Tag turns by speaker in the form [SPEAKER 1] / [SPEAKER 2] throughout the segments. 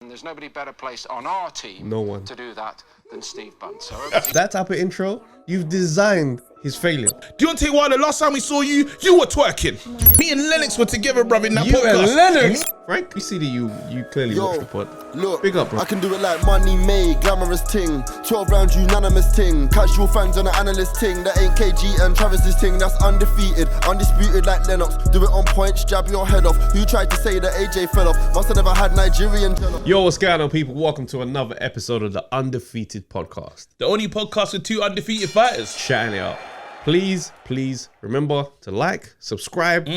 [SPEAKER 1] And there's nobody better placed on our team to do that than Steve Bunce. So
[SPEAKER 2] that type of intro, you've designed his failure.
[SPEAKER 3] Do you want to tell you why the last time we saw you were twerking? Me and Lennox were together, bruv, in that podcast.
[SPEAKER 2] You and Lennox? Frank, we see that you clearly watch the pod.
[SPEAKER 4] Look,
[SPEAKER 2] big up, bro.
[SPEAKER 4] I can do it like money made, glamorous ting. 12 round unanimous ting. Casual fans on the analyst ting. That ain't KG and Travis's ting. That's undefeated, undisputed like Lennox. Do it on points, jab your head off. Who tried to say that AJ fell off? Must have never had Nigerian.
[SPEAKER 2] Yo, what's going on, people? Welcome to another episode of the Undefeated Podcast.
[SPEAKER 3] The only podcast with two undefeated fighters.
[SPEAKER 2] Chatting it up. Please remember to like, subscribe,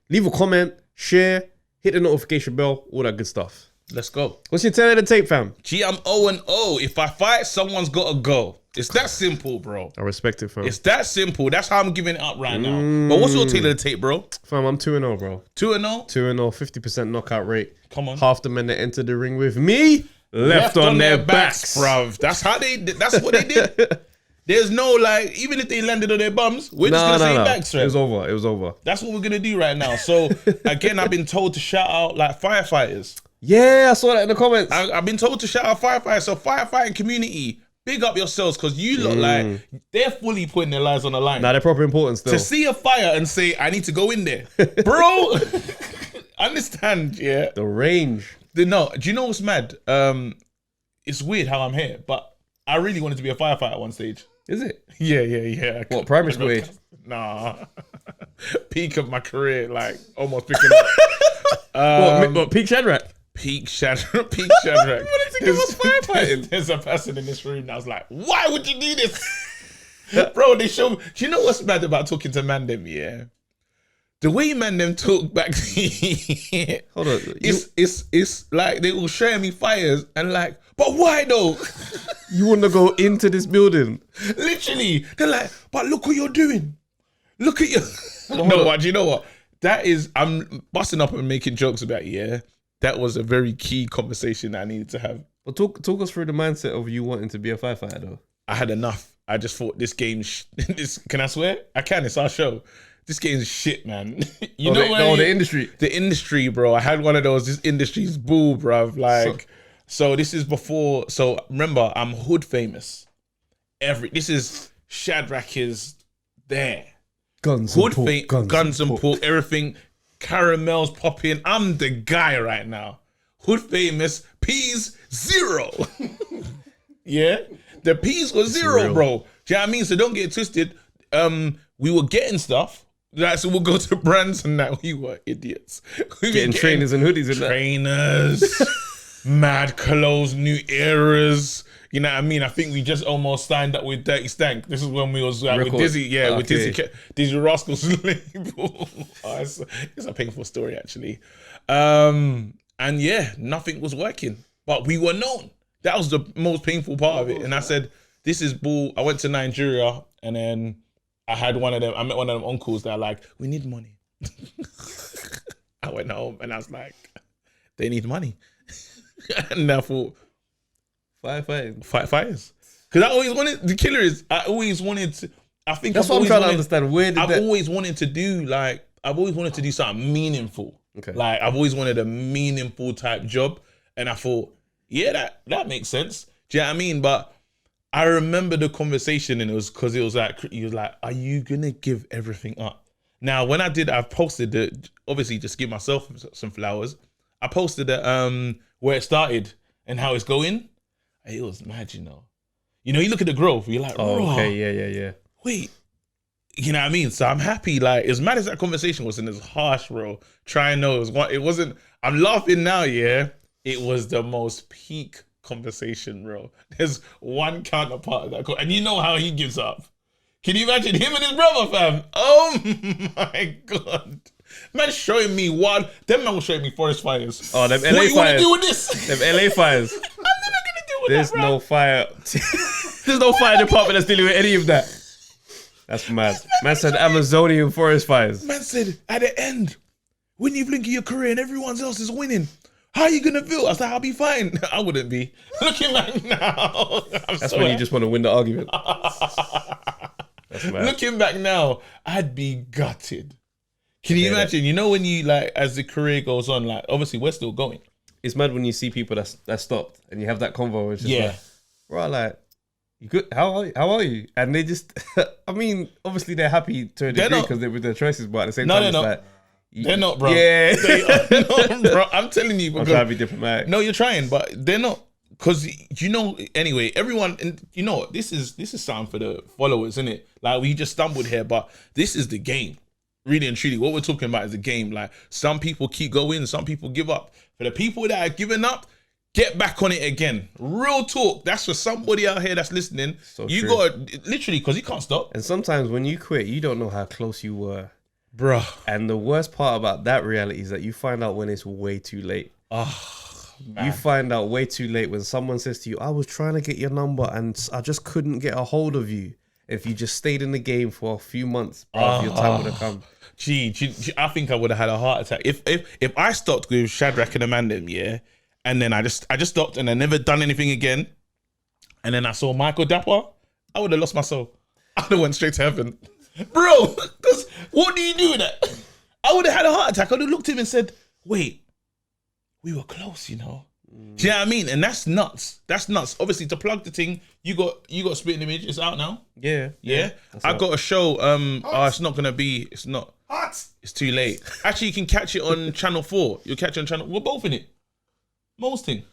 [SPEAKER 2] leave a comment, share, hit the notification bell, all that good stuff.
[SPEAKER 3] Let's go.
[SPEAKER 2] What's your 10 of the tape, fam?
[SPEAKER 3] Gee, I'm 0-0. If I fight, someone's got to go. It's that simple, bro.
[SPEAKER 2] I respect it, fam.
[SPEAKER 3] It's that simple. That's how I'm giving it up right now. But what's your 10 of the tape, bro?
[SPEAKER 2] Fam, I'm 2-0, bro.
[SPEAKER 3] 2-0?
[SPEAKER 2] 2-0, 50% knockout rate.
[SPEAKER 3] Come on.
[SPEAKER 2] Half the men that entered the ring with me left on their backs,
[SPEAKER 3] bruv. That's what they did. There's no, like, even if they landed on their bums, we're just going to say backs, right?
[SPEAKER 2] It was over.
[SPEAKER 3] That's what we're going to do right now. So, again, I've been told to shout out, like, firefighters.
[SPEAKER 2] Yeah, I saw that in the comments.
[SPEAKER 3] I've been told to shout out firefighters. So, firefighting community, big up yourselves, because you look like they're fully putting their lives on the line.
[SPEAKER 2] Nah, they're proper important still.
[SPEAKER 3] To see a fire and say, I need to go in there. Bro, understand, yeah?
[SPEAKER 2] The range.
[SPEAKER 3] No, do you know what's mad? It's weird how I'm here, but I really wanted to be a firefighter at one stage.
[SPEAKER 2] Is it?
[SPEAKER 3] Yeah.
[SPEAKER 2] What, primary school age?
[SPEAKER 3] Nah. Peak of my career, like, almost picking up.
[SPEAKER 2] What, peak Shadrach?
[SPEAKER 3] Peak Shadrach.
[SPEAKER 2] You wanted to give us firefighting?
[SPEAKER 3] There's a person in this room that was like, why would you do this? Bro, they show me. Do you know what's mad about talking to man them, yeah? The way man them talk back to
[SPEAKER 2] Hold on.
[SPEAKER 3] It's like they will share me fires and like, but why though?
[SPEAKER 2] You want to go into this building?
[SPEAKER 3] Literally, they're like, but look what you're doing. Look at you. No, what? Do you know what? That is, I'm busting up and making jokes about it, yeah. That was a very key conversation that I needed to have.
[SPEAKER 2] Well, talk us through the mindset of you wanting to be a firefighter, though.
[SPEAKER 3] I had enough. I just thought this game, can I swear? I can, it's our show. This game's shit, man.
[SPEAKER 2] The industry.
[SPEAKER 3] The industry, bro. I had one of those, this industry's bull, bruv. Like, so this is before, so remember, I'm hood famous. This is Shadrach is there.
[SPEAKER 2] Guns
[SPEAKER 3] and pork, everything. Caramels popping. I'm the guy right now. Hood famous. P's 0. Yeah? The P's were 0, bro. Do you know what I mean? So don't get it twisted. We were getting stuff. Like, so we'll go to brands and that. We were idiots.
[SPEAKER 2] Getting trainers and hoodies and
[SPEAKER 3] trainers, mad clothes, new eras. You know what I mean? I think we just almost signed up with Dirty Stank. This is when we was with Dizzy. Yeah, with Dizzy Rascals label. It's a painful story, actually. And yeah, nothing was working. But we were known. That was the most painful part of it. And I said, this is bull. I went to Nigeria and then I met one of them uncles that are like, we need money. I went home and I was like, they need money. And I thought, firefighters. Because I always wanted, the killer is, I always wanted to, I think
[SPEAKER 2] that's what I'm trying to understand.
[SPEAKER 3] I've always wanted to do something meaningful.
[SPEAKER 2] Okay.
[SPEAKER 3] Like, I've always wanted a meaningful type job. And I thought, yeah, that makes sense. Do you know what I mean? But I remember the conversation and it was because it was like, he was like, are you going to give everything up? Now, when I posted it, obviously just give myself some flowers. I posted it, where it started and how it's going. It was mad, you know. You look at the growth, you're like,
[SPEAKER 2] oh, okay, yeah.
[SPEAKER 3] Wait, you know what I mean? So I'm happy, like, as mad as that conversation was and it's harsh, bro. It wasn't, I'm laughing now, yeah. It was the most peak conversation, bro. There's one counterpart of that, and you know how he gives up. Can you imagine him and his brother, fam? Oh my God. Man showing me them man was showing me forest fires.
[SPEAKER 2] Oh, them LA
[SPEAKER 3] fires. What
[SPEAKER 2] you want to
[SPEAKER 3] do with this?
[SPEAKER 2] Them LA fires.
[SPEAKER 3] I'm never going to deal with
[SPEAKER 2] There's
[SPEAKER 3] that, bro.
[SPEAKER 2] no fire. There's no fire department that's dealing with any of that. That's mad. Man said Amazonian forest fires.
[SPEAKER 3] Man said, at the end, when you've linked your career and everyone else is winning, how are you going to feel? I was like, I'll be fine. I wouldn't be. Looking back now.
[SPEAKER 2] That's when you just want to win the argument. That's mad.
[SPEAKER 3] Looking back now, I'd be gutted. Can you imagine? You know when you, like, as the career goes on, like, obviously we're still going.
[SPEAKER 2] it's mad when you see people that stopped and you have that convo. It's just like, bro, like, you good? How are you? And they just, I mean, obviously they're happy to a degree because they're with their choices, but at the same time, it's like,
[SPEAKER 3] they're not, bro.
[SPEAKER 2] Yeah,
[SPEAKER 3] they are not, bro. I'm telling you,
[SPEAKER 2] I'm trying to be diplomatic.
[SPEAKER 3] No, you're trying, but they're not. Because anyway, everyone, and this is something for the followers, isn't it? Like, we just stumbled here, but this is the game. Really and truly, what we're talking about is a game. Like, some people keep going, some people give up. For the people that are giving up, get back on it again. Real talk. That's for somebody out here that's listening.
[SPEAKER 2] So
[SPEAKER 3] you
[SPEAKER 2] true.
[SPEAKER 3] got literally, because you can't stop.
[SPEAKER 2] And sometimes when you quit, you don't know how close you were,
[SPEAKER 3] Bruh.
[SPEAKER 2] And the worst part about that reality is that you find out when it's way too late.
[SPEAKER 3] Man.
[SPEAKER 2] You find out way too late when someone says to you, I was trying to get your number and I just couldn't get a hold of you. If you just stayed in the game for a few months, bro, your time would have come.
[SPEAKER 3] Gee, I think I would have had a heart attack. If I stopped with Shadrach and Amanda, and then I just stopped and I never done anything again, and then I saw Michael Dapper, I would have lost my soul. I would have went straight to heaven. Bro, because what do you do with that? I would have had a heart attack. I would have looked at him and said, wait, we were close, Do you know what I mean? And that's nuts. That's nuts. Obviously, to plug the thing, you got Spitting Image. It's out now.
[SPEAKER 2] Yeah.
[SPEAKER 3] I got a show. It's not gonna be. It's not. What? It's too late. Actually, you can catch it on Channel 4. You'll catch it on Channel. We're both in it. Most thing.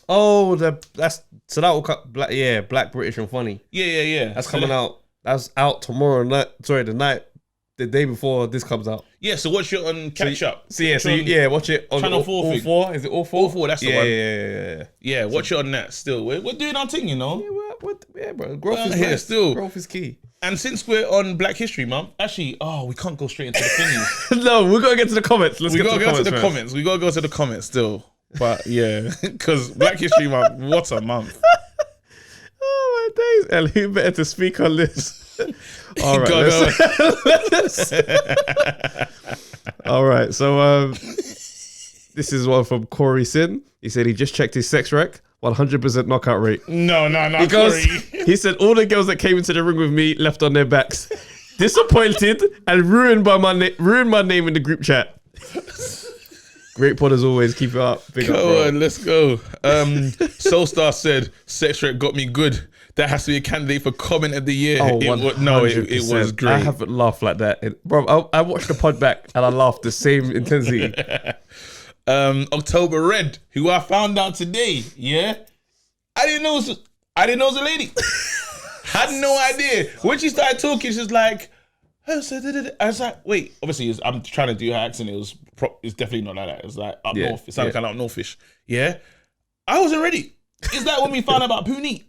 [SPEAKER 2] Oh, that will cut Black British and Funny.
[SPEAKER 3] Yeah.
[SPEAKER 2] That's coming out. That's out tomorrow night. Sorry, the day before this comes out.
[SPEAKER 3] Yeah, so watch it on Catch Up.
[SPEAKER 2] Watch it on
[SPEAKER 3] Channel 4.
[SPEAKER 2] All 4. Is it all 4?
[SPEAKER 3] All 4, that's the one.
[SPEAKER 2] Yeah.
[SPEAKER 3] Yeah, watch it on that still. We're doing our thing,
[SPEAKER 2] Yeah, bro. Growth is
[SPEAKER 3] here
[SPEAKER 2] nice.
[SPEAKER 3] still.
[SPEAKER 2] Growth is key.
[SPEAKER 3] And since we're on Black History Month, actually, we can't go straight into the thingies.
[SPEAKER 2] No, we got to get to the comments. We got to
[SPEAKER 3] go to the comments. We got to go to the comments still. But yeah, because Black History Month, what a month.
[SPEAKER 2] Oh my days. And who better to speak on this? All right. All right. So this is one from Corey Sin. He said he just checked his sex rec, 100% knockout rate.
[SPEAKER 3] No,
[SPEAKER 2] because
[SPEAKER 3] Corey.
[SPEAKER 2] He said all the girls that came into the ring with me left on their backs, disappointed and ruined my name in the group chat. Great pod as always. Keep it up. Big up, bro.
[SPEAKER 3] On, let's go. Soulstar said sex rec got me good. That has to be a candidate for comment of the year.
[SPEAKER 2] Oh,
[SPEAKER 3] it was great.
[SPEAKER 2] I haven't laughed like that. Bro, I watched the pod back and I laughed the same intensity.
[SPEAKER 3] October Red, who I found out today, I didn't know it was a lady. Had no idea. When she started talking, she's like, I was like, wait, obviously I'm trying to do her accent. It's definitely not like that. It was like up north. It sounded kind of up northish. Yeah. I wasn't ready. Is that when we found out about Poonie?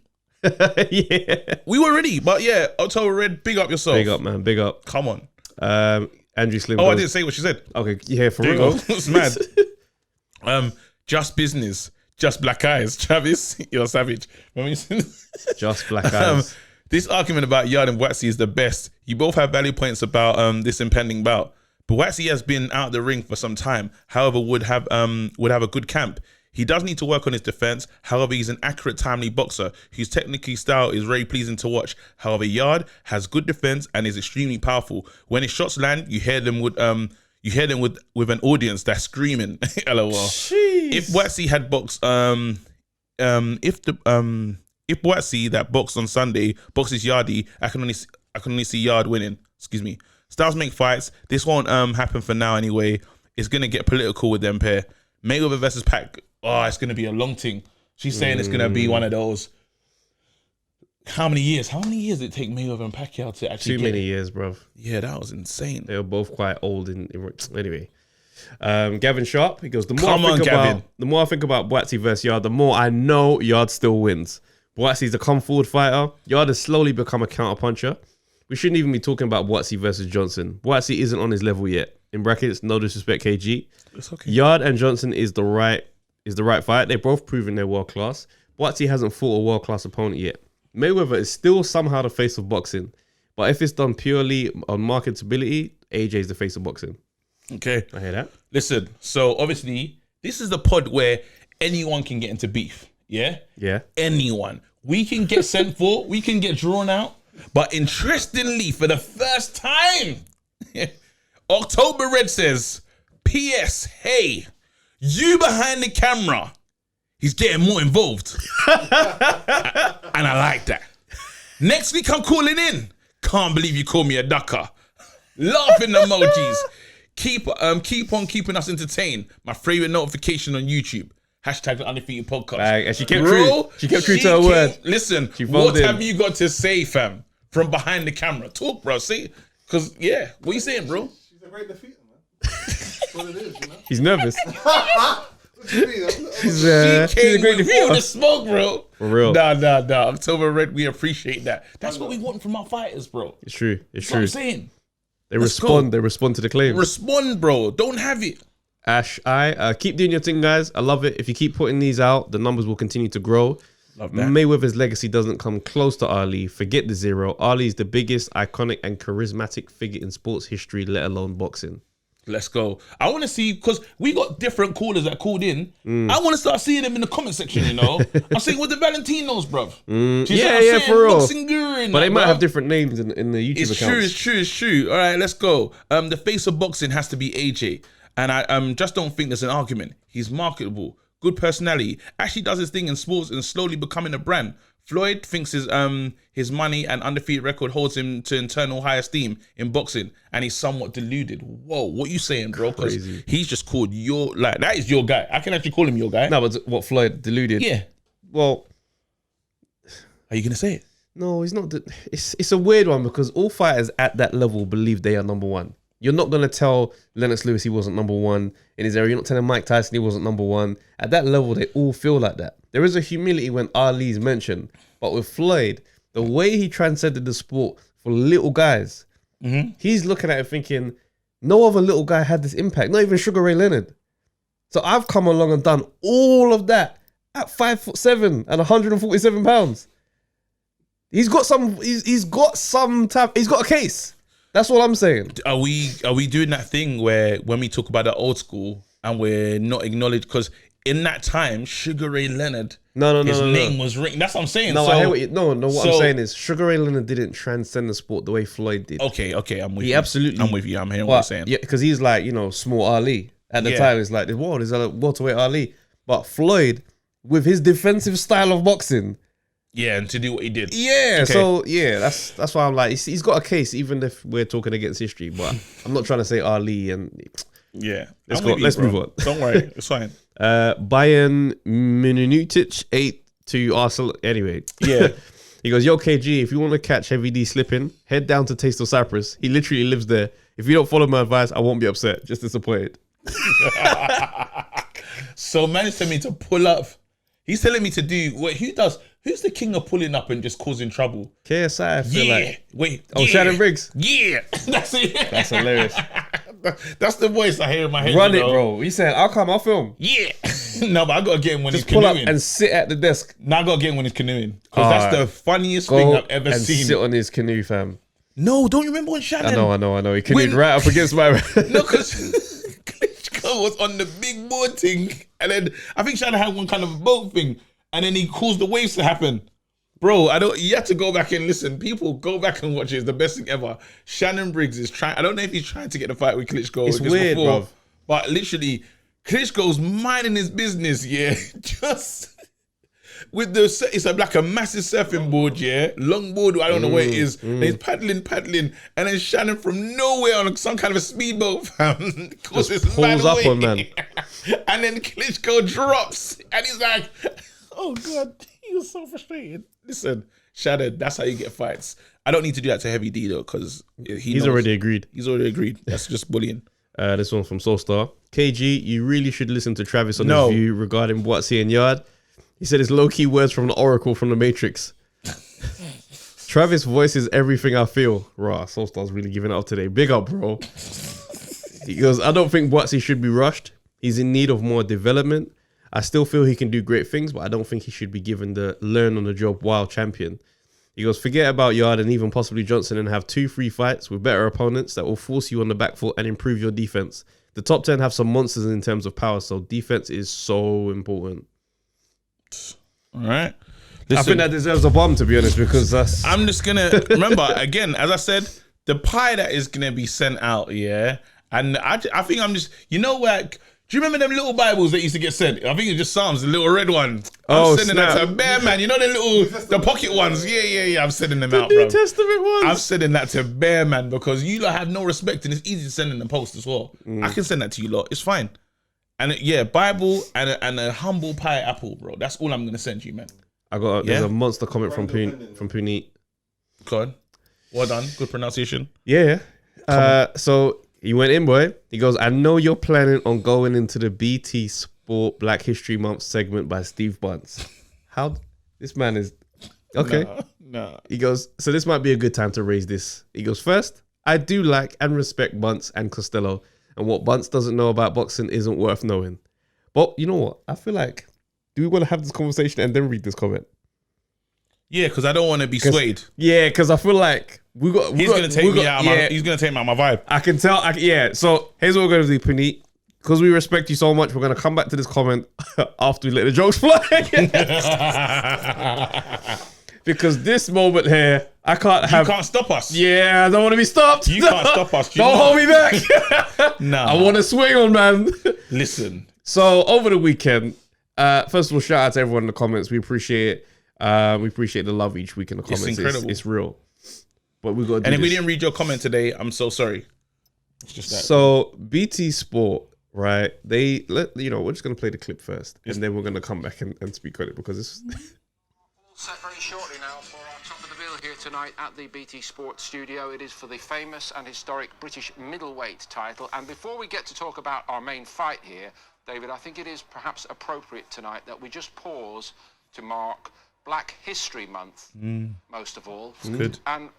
[SPEAKER 2] Yeah.
[SPEAKER 3] We were ready, but yeah, October Red, big up yourself.
[SPEAKER 2] Big up, man. Big up.
[SPEAKER 3] Come on.
[SPEAKER 2] Andrew Slim.
[SPEAKER 3] I didn't say what she said.
[SPEAKER 2] Okay, yeah, for real.
[SPEAKER 3] It's mad. Just business. Just black eyes. Travis, you're savage.
[SPEAKER 2] Just black eyes.
[SPEAKER 3] This argument about Yard and Waxy is the best. You both have valid points about this impending bout. But Waxy has been out of the ring for some time. However, would have a good camp. He does need to work on his defense. However, he's an accurate, timely boxer whose technical style is very pleasing to watch. However, Yard has good defense and is extremely powerful. When his shots land, you hear them with with an audience that's screaming. LOL.
[SPEAKER 2] Jeez.
[SPEAKER 3] If Waxy had boxed, if Waxy that boxed on Sunday boxes Yardy, I can only see Yard winning. Excuse me. Styles make fights. This won't happen for now anyway. It's gonna get political with them pair. Mayweather versus Pac. Oh, it's gonna be a long thing. She's saying it's gonna be one of those. How many years? How many years did it take Mayweather and Pacquiao to actually?
[SPEAKER 2] Too many years, bro.
[SPEAKER 3] Yeah, that was insane.
[SPEAKER 2] They were both quite old. Anyway, Gavin Sharp. He goes. The more I think about Boatsy versus Yard, the more I know Yard still wins. Boatsy's a come forward fighter. Yard has slowly become a counter puncher. We shouldn't even be talking about Boatsy versus Johnson. Boatsy isn't on his level yet. In brackets, no disrespect, KG.
[SPEAKER 3] It's okay.
[SPEAKER 2] Yard and Johnson is the right fight. They've both proven they're world class. Boatsy hasn't fought a world class opponent yet. Mayweather is still somehow the face of boxing, but if it's done purely on marketability, AJ's the face of boxing.
[SPEAKER 3] Okay,
[SPEAKER 2] I hear that.
[SPEAKER 3] Listen, so obviously this is the pod where anyone can get into beef. Yeah, anyone. We can get sent for. We can get drawn out. But interestingly, for the first time, October Red says, P.S. Hey, You behind the camera, he's getting more involved. And I like that. Next week, I'm calling in. Can't believe you call me a ducker. Laughing emojis. Keep on keeping us entertained. My favorite notification on YouTube. Hashtag the Undefeated Podcast.
[SPEAKER 2] And she kept true. She kept true to her word.
[SPEAKER 3] Listen, what have you got to say, fam? From behind the camera. Talk, bro. See? Because, yeah. What you saying, bro?
[SPEAKER 5] She's a great defeater, man. That's what it is, you know?
[SPEAKER 2] He's nervous.
[SPEAKER 5] What do you mean?
[SPEAKER 2] She's a great
[SPEAKER 3] with all the smoke, bro.
[SPEAKER 2] For real.
[SPEAKER 3] Nah. October Red, we appreciate that. That's what we want from our fighters, bro.
[SPEAKER 2] It's true. It's
[SPEAKER 3] That's
[SPEAKER 2] true.
[SPEAKER 3] what I'm saying.
[SPEAKER 2] They respond to the claims.
[SPEAKER 3] Respond, bro. Don't have it.
[SPEAKER 2] Ash, keep doing your thing, guys. I love it. If you keep putting these out, the numbers will continue to grow.
[SPEAKER 3] Love that.
[SPEAKER 2] Mayweather's legacy doesn't come close to Ali. Forget the zero. Ali is the biggest, iconic, and charismatic figure in sports history, let alone boxing.
[SPEAKER 3] Let's go. I want to see, because we got different callers that called in. I want to start seeing them in the comment section, you know? I'm saying with the Valentinos, bruv.
[SPEAKER 2] Yeah, for real.
[SPEAKER 3] Boxing guru
[SPEAKER 2] But they might have different names in the YouTube accounts.
[SPEAKER 3] It's true. All right, let's go. The face of boxing has to be AJ. And I just don't think there's an argument. He's marketable, good personality, actually does his thing in sports and slowly becoming a brand. Floyd thinks his money and undefeated record holds him to internal high esteem in boxing, and he's somewhat deluded. Whoa, what you saying, bro? Because he's just called that is your guy. I can actually call him your guy.
[SPEAKER 2] No, but what, Floyd deluded?
[SPEAKER 3] Yeah.
[SPEAKER 2] Well,
[SPEAKER 3] are you gonna say it?
[SPEAKER 2] No, he's not. It's a weird one because all fighters at that level believe they are number one. You're not going to tell Lennox Lewis he wasn't number one in his area. You're not telling Mike Tyson he wasn't number one. At that level, they all feel like that. There is a humility when Ali's mentioned. But with Floyd, the way he transcended the sport for little guys, he's looking at it thinking, no other little guy had this impact. Not even Sugar Ray Leonard. So I've come along and done all of that at 5'7" and 147 pounds. He's got a case. That's what I'm saying.
[SPEAKER 3] Are we doing that thing where when we talk about the old school and we're not acknowledged, because in that time Sugar Ray Leonard, his name was ringing. That's what I'm saying.
[SPEAKER 2] No, I hear what I'm saying is Sugar Ray Leonard didn't transcend the sport the way Floyd did.
[SPEAKER 3] Okay, I'm with you.
[SPEAKER 2] He absolutely.
[SPEAKER 3] I'm with you. I'm hearing what you're saying.
[SPEAKER 2] Yeah, because he's like, small Ali at the time. It's like, whoa, there's a welterweight Ali. But Floyd, with his defensive style of boxing.
[SPEAKER 3] Yeah, and to do what he did.
[SPEAKER 2] Yeah, okay. So that's why I'm like, he's got a case, even if we're talking against history. But I'm not trying to say Ali and let's move on.
[SPEAKER 3] Don't worry, it's fine.
[SPEAKER 2] Bayern Minutic 8 to Arsenal. Anyway,
[SPEAKER 3] yeah.
[SPEAKER 2] He goes, yo, KG, if you want to catch Heavy D slipping, head down to Taste of Cyprus. He literally lives there. If you don't follow my advice, I won't be upset. Just disappointed.
[SPEAKER 3] So man is telling me to pull up. He's telling me to do what he does. Who's the king of pulling up and just causing trouble?
[SPEAKER 2] KSI, I feel like.
[SPEAKER 3] Wait.
[SPEAKER 2] Oh, yeah. Shannon Briggs.
[SPEAKER 3] Yeah. That's it.
[SPEAKER 2] That's hilarious.
[SPEAKER 3] That's the voice I hear in my head.
[SPEAKER 2] Run it, bro. He said, I'll come, I'll film.
[SPEAKER 3] Yeah. No, but I got to get him when
[SPEAKER 2] just
[SPEAKER 3] he's canoeing.
[SPEAKER 2] Pull up and sit at the desk.
[SPEAKER 3] No, I got to get him when he's canoeing. Because that's the funniest thing I've ever seen.
[SPEAKER 2] Sit on his canoe, fam.
[SPEAKER 3] No, don't you remember when Shannon?
[SPEAKER 2] I know. He canoed right up against my...
[SPEAKER 3] No, because Klitschko was on the big board thing. And then I think Shannon had one kind of boat thing. And then he caused the waves to happen. Bro, you have to go back and listen. People, go back and watch it. It's the best thing ever. Shannon Briggs is trying. I don't know if he's trying to get the fight with Klitschko.
[SPEAKER 2] It's weird, bro.
[SPEAKER 3] But literally, Klitschko's minding his business, yeah. Just with it's like a massive surfing board, yeah. Long board, I don't know where it is. And he's paddling. And then Shannon from nowhere on some kind of a speedboat, fam.
[SPEAKER 2] Just pulls up on man.
[SPEAKER 3] And then Klitschko drops. And he's like, oh, God. He was so frustrated. Listen, Shannon, that's how you get fights. I don't need to do that to Heavy D though, because he's
[SPEAKER 2] already agreed.
[SPEAKER 3] He's already agreed. That's just bullying.
[SPEAKER 2] This one's from Soulstar. KG, you really should listen to Travis on his view regarding Boatsy and Yard. He said it's low-key words from the Oracle from the Matrix. Travis voices everything I feel. Rah, Soulstar's really giving it up today. Big up, bro. He goes, I don't think Boatsy should be rushed. He's in need of more development. I still feel he can do great things, but I don't think he should be given the learn on the job wild champion. He goes, forget about Yard and even possibly Johnson and have 2 free fights with better opponents that will force you on the back foot and improve your defense. The top 10 have some monsters in terms of power, so defense is so important.
[SPEAKER 3] All right.
[SPEAKER 2] Listen, I think that deserves a bomb, to be honest, because that's...
[SPEAKER 3] I'm just going to... Remember, again, as I said, the pie that is going to be sent out, yeah? And I think I'm just... You know, like... Do you remember them little Bibles that used to get sent? I think it's just Psalms, the little red one.
[SPEAKER 2] Oh,
[SPEAKER 3] I'm sending that to Bear Man. You know the pocket ones? Yeah. I'm sending them out, bro.
[SPEAKER 2] New Testament ones.
[SPEAKER 3] I'm sending that to Bear Man because you lot have no respect and it's easy to send in the post as well. I can send that to you lot. It's fine. And Bible and a humble pie apple, bro. That's all I'm gonna send you, man.
[SPEAKER 2] There's a monster comment from Puneet.
[SPEAKER 3] Go on. Well done. Good pronunciation.
[SPEAKER 2] Yeah. So he went in, boy. He goes, I know you're planning on going into the BT Sport Black History Month segment by Steve Bunce. How? This man is... Okay.
[SPEAKER 3] No.
[SPEAKER 2] He goes, so this might be a good time to raise this. He goes, first, I do like and respect Bunce and Costello. And what Bunce doesn't know about boxing isn't worth knowing. But you know what? I feel like, do we want to have this conversation and then read this comment?
[SPEAKER 3] Yeah, because I don't want to be swayed.
[SPEAKER 2] Yeah, because I feel like he's
[SPEAKER 3] gonna take me out of my vibe.
[SPEAKER 2] I can tell. So here's what we're gonna do, Puneet. Because we respect you so much, we're gonna come back to this comment after we let the jokes fly. Because this moment here, you
[SPEAKER 3] can't stop us.
[SPEAKER 2] Yeah, I don't want to be stopped.
[SPEAKER 3] You can't stop us.
[SPEAKER 2] Don't hold me back.
[SPEAKER 3] Nah.
[SPEAKER 2] I want to swing on, man.
[SPEAKER 3] Listen.
[SPEAKER 2] So over the weekend, first of all, shout out to everyone in the comments. We appreciate it. We appreciate the love each week in the comments.
[SPEAKER 3] It's incredible.
[SPEAKER 2] It's real. But we got to do
[SPEAKER 3] And if
[SPEAKER 2] this.
[SPEAKER 3] we didn't read your comment today, I'm so sorry. It's just that.
[SPEAKER 2] So BT Sport, right? We're just gonna play the clip first, and then we're gonna come back and speak on it because it's
[SPEAKER 1] All set very shortly now for our top of the bill here tonight at the BT Sports studio. It is for the famous and historic British middleweight title. And before we get to talk about our main fight here, David, I think it is perhaps appropriate tonight that we just pause to mark Black History Month, most of all.
[SPEAKER 3] Good.
[SPEAKER 1] And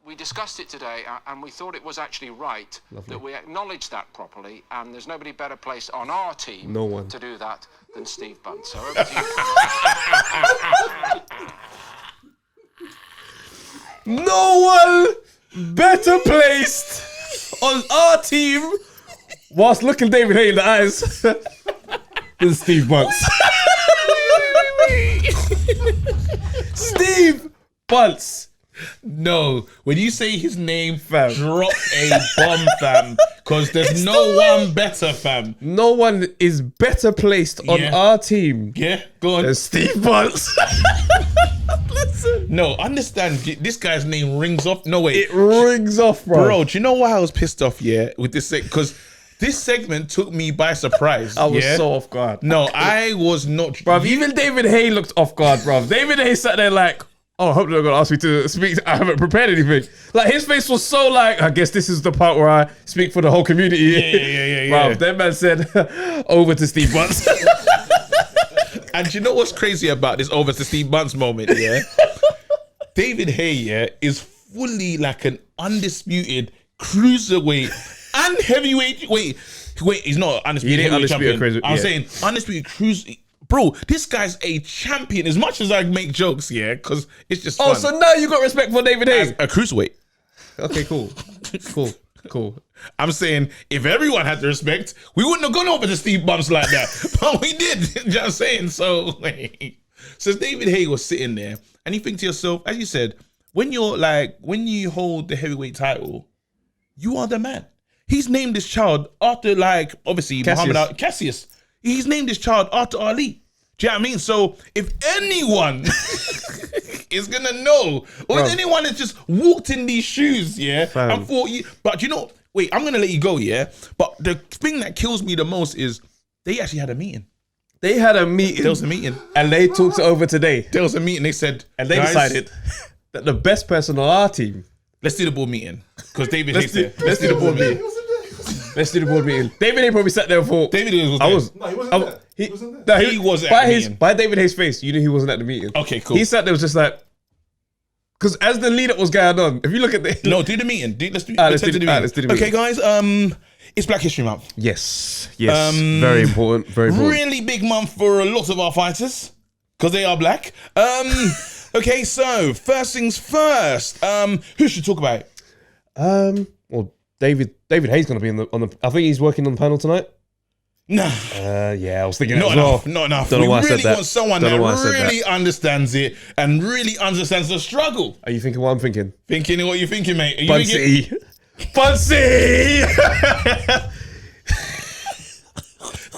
[SPEAKER 1] we discussed it today, and we thought it was actually right that we acknowledge that properly, and there's nobody better placed on our team to do that than Steve Bunce. So over to you.
[SPEAKER 2] no one better placed on our team whilst looking David Hay in the eyes than Steve Bunce. Steve Bunce.
[SPEAKER 3] No, when you say his name, fam, drop a bomb, fam. Because there's no one better, fam.
[SPEAKER 2] No one is better placed on our team.
[SPEAKER 3] Yeah, go on.
[SPEAKER 2] Than Steve Bunce. Listen.
[SPEAKER 3] No, understand. This guy's name rings off. No, wait.
[SPEAKER 2] It rings off, bro.
[SPEAKER 3] Bro, do you know why I was pissed off, with this? Because this segment took me by surprise.
[SPEAKER 2] I was so off guard.
[SPEAKER 3] No, I was not.
[SPEAKER 2] Bruv, even David Hay looked off guard, bruv. David Hay sat there like, oh, I hope they're going to ask me to speak. I haven't prepared anything. Like, his face was so like, I guess this is the part where I speak for the whole community.
[SPEAKER 3] Yeah.
[SPEAKER 2] Bruv, that man said, over to Steve Bunce.
[SPEAKER 3] And you know what's crazy about this over to Steve Bunce moment, David Hay, is fully like an undisputed cruiserweight and heavyweight. Wait, he's not undisputed heavyweight champion. I'm saying undisputed cruise. Bro, this guy's a champion. As much as I make jokes, because it's just fun.
[SPEAKER 2] Oh, so now you got respect for David Hay?
[SPEAKER 3] As a cruiserweight.
[SPEAKER 2] Okay, cool.
[SPEAKER 3] I'm saying if everyone had the respect, we wouldn't have gone over to Steve Bunce like that. But we did. You know what I'm saying? So David Hay was sitting there and you think to yourself, as you said, when you hold the heavyweight title, you are the man. He's named this child after, obviously, Cassius. He's named this child after Ali. Do you know what I mean? So if anyone is gonna know, or if anyone has just walked in these shoes, and thought but wait, I'm gonna let you go, But the thing that kills me the most is they actually had a meeting.
[SPEAKER 2] There was a meeting. And they talked it over today.
[SPEAKER 3] There was a meeting, they said,
[SPEAKER 2] and they decided that the best person on our team,
[SPEAKER 3] let's do the board meeting. Because David Hayes there. Let's do the board meeting.
[SPEAKER 2] Let's do the board meeting. David Hay probably sat there and thought.
[SPEAKER 3] David Hay was there.
[SPEAKER 5] No, he wasn't there. He wasn't there.
[SPEAKER 3] He was at the meeting.
[SPEAKER 2] By David Hay's face, you knew he wasn't at the meeting.
[SPEAKER 3] Okay, cool.
[SPEAKER 2] He sat there was just like, because as the lead up was going on, if you look at the...
[SPEAKER 3] No, do the meeting. Let's do the meeting. Okay, guys, it's Black History Month.
[SPEAKER 2] Yes. Very important. Very important.
[SPEAKER 3] Really big month for a lot of our fighters, because they are black. Okay, so first things first. Who should talk about it?
[SPEAKER 2] Well, David Hay's going to be on the. I think he's working on the panel tonight.
[SPEAKER 3] Nah.
[SPEAKER 2] Yeah, I was thinking
[SPEAKER 3] not enough. Not enough. We really want someone that really understands it and really understands the struggle.
[SPEAKER 2] Are you thinking what I'm thinking?
[SPEAKER 3] Thinking what you're thinking, mate.
[SPEAKER 2] Bunce.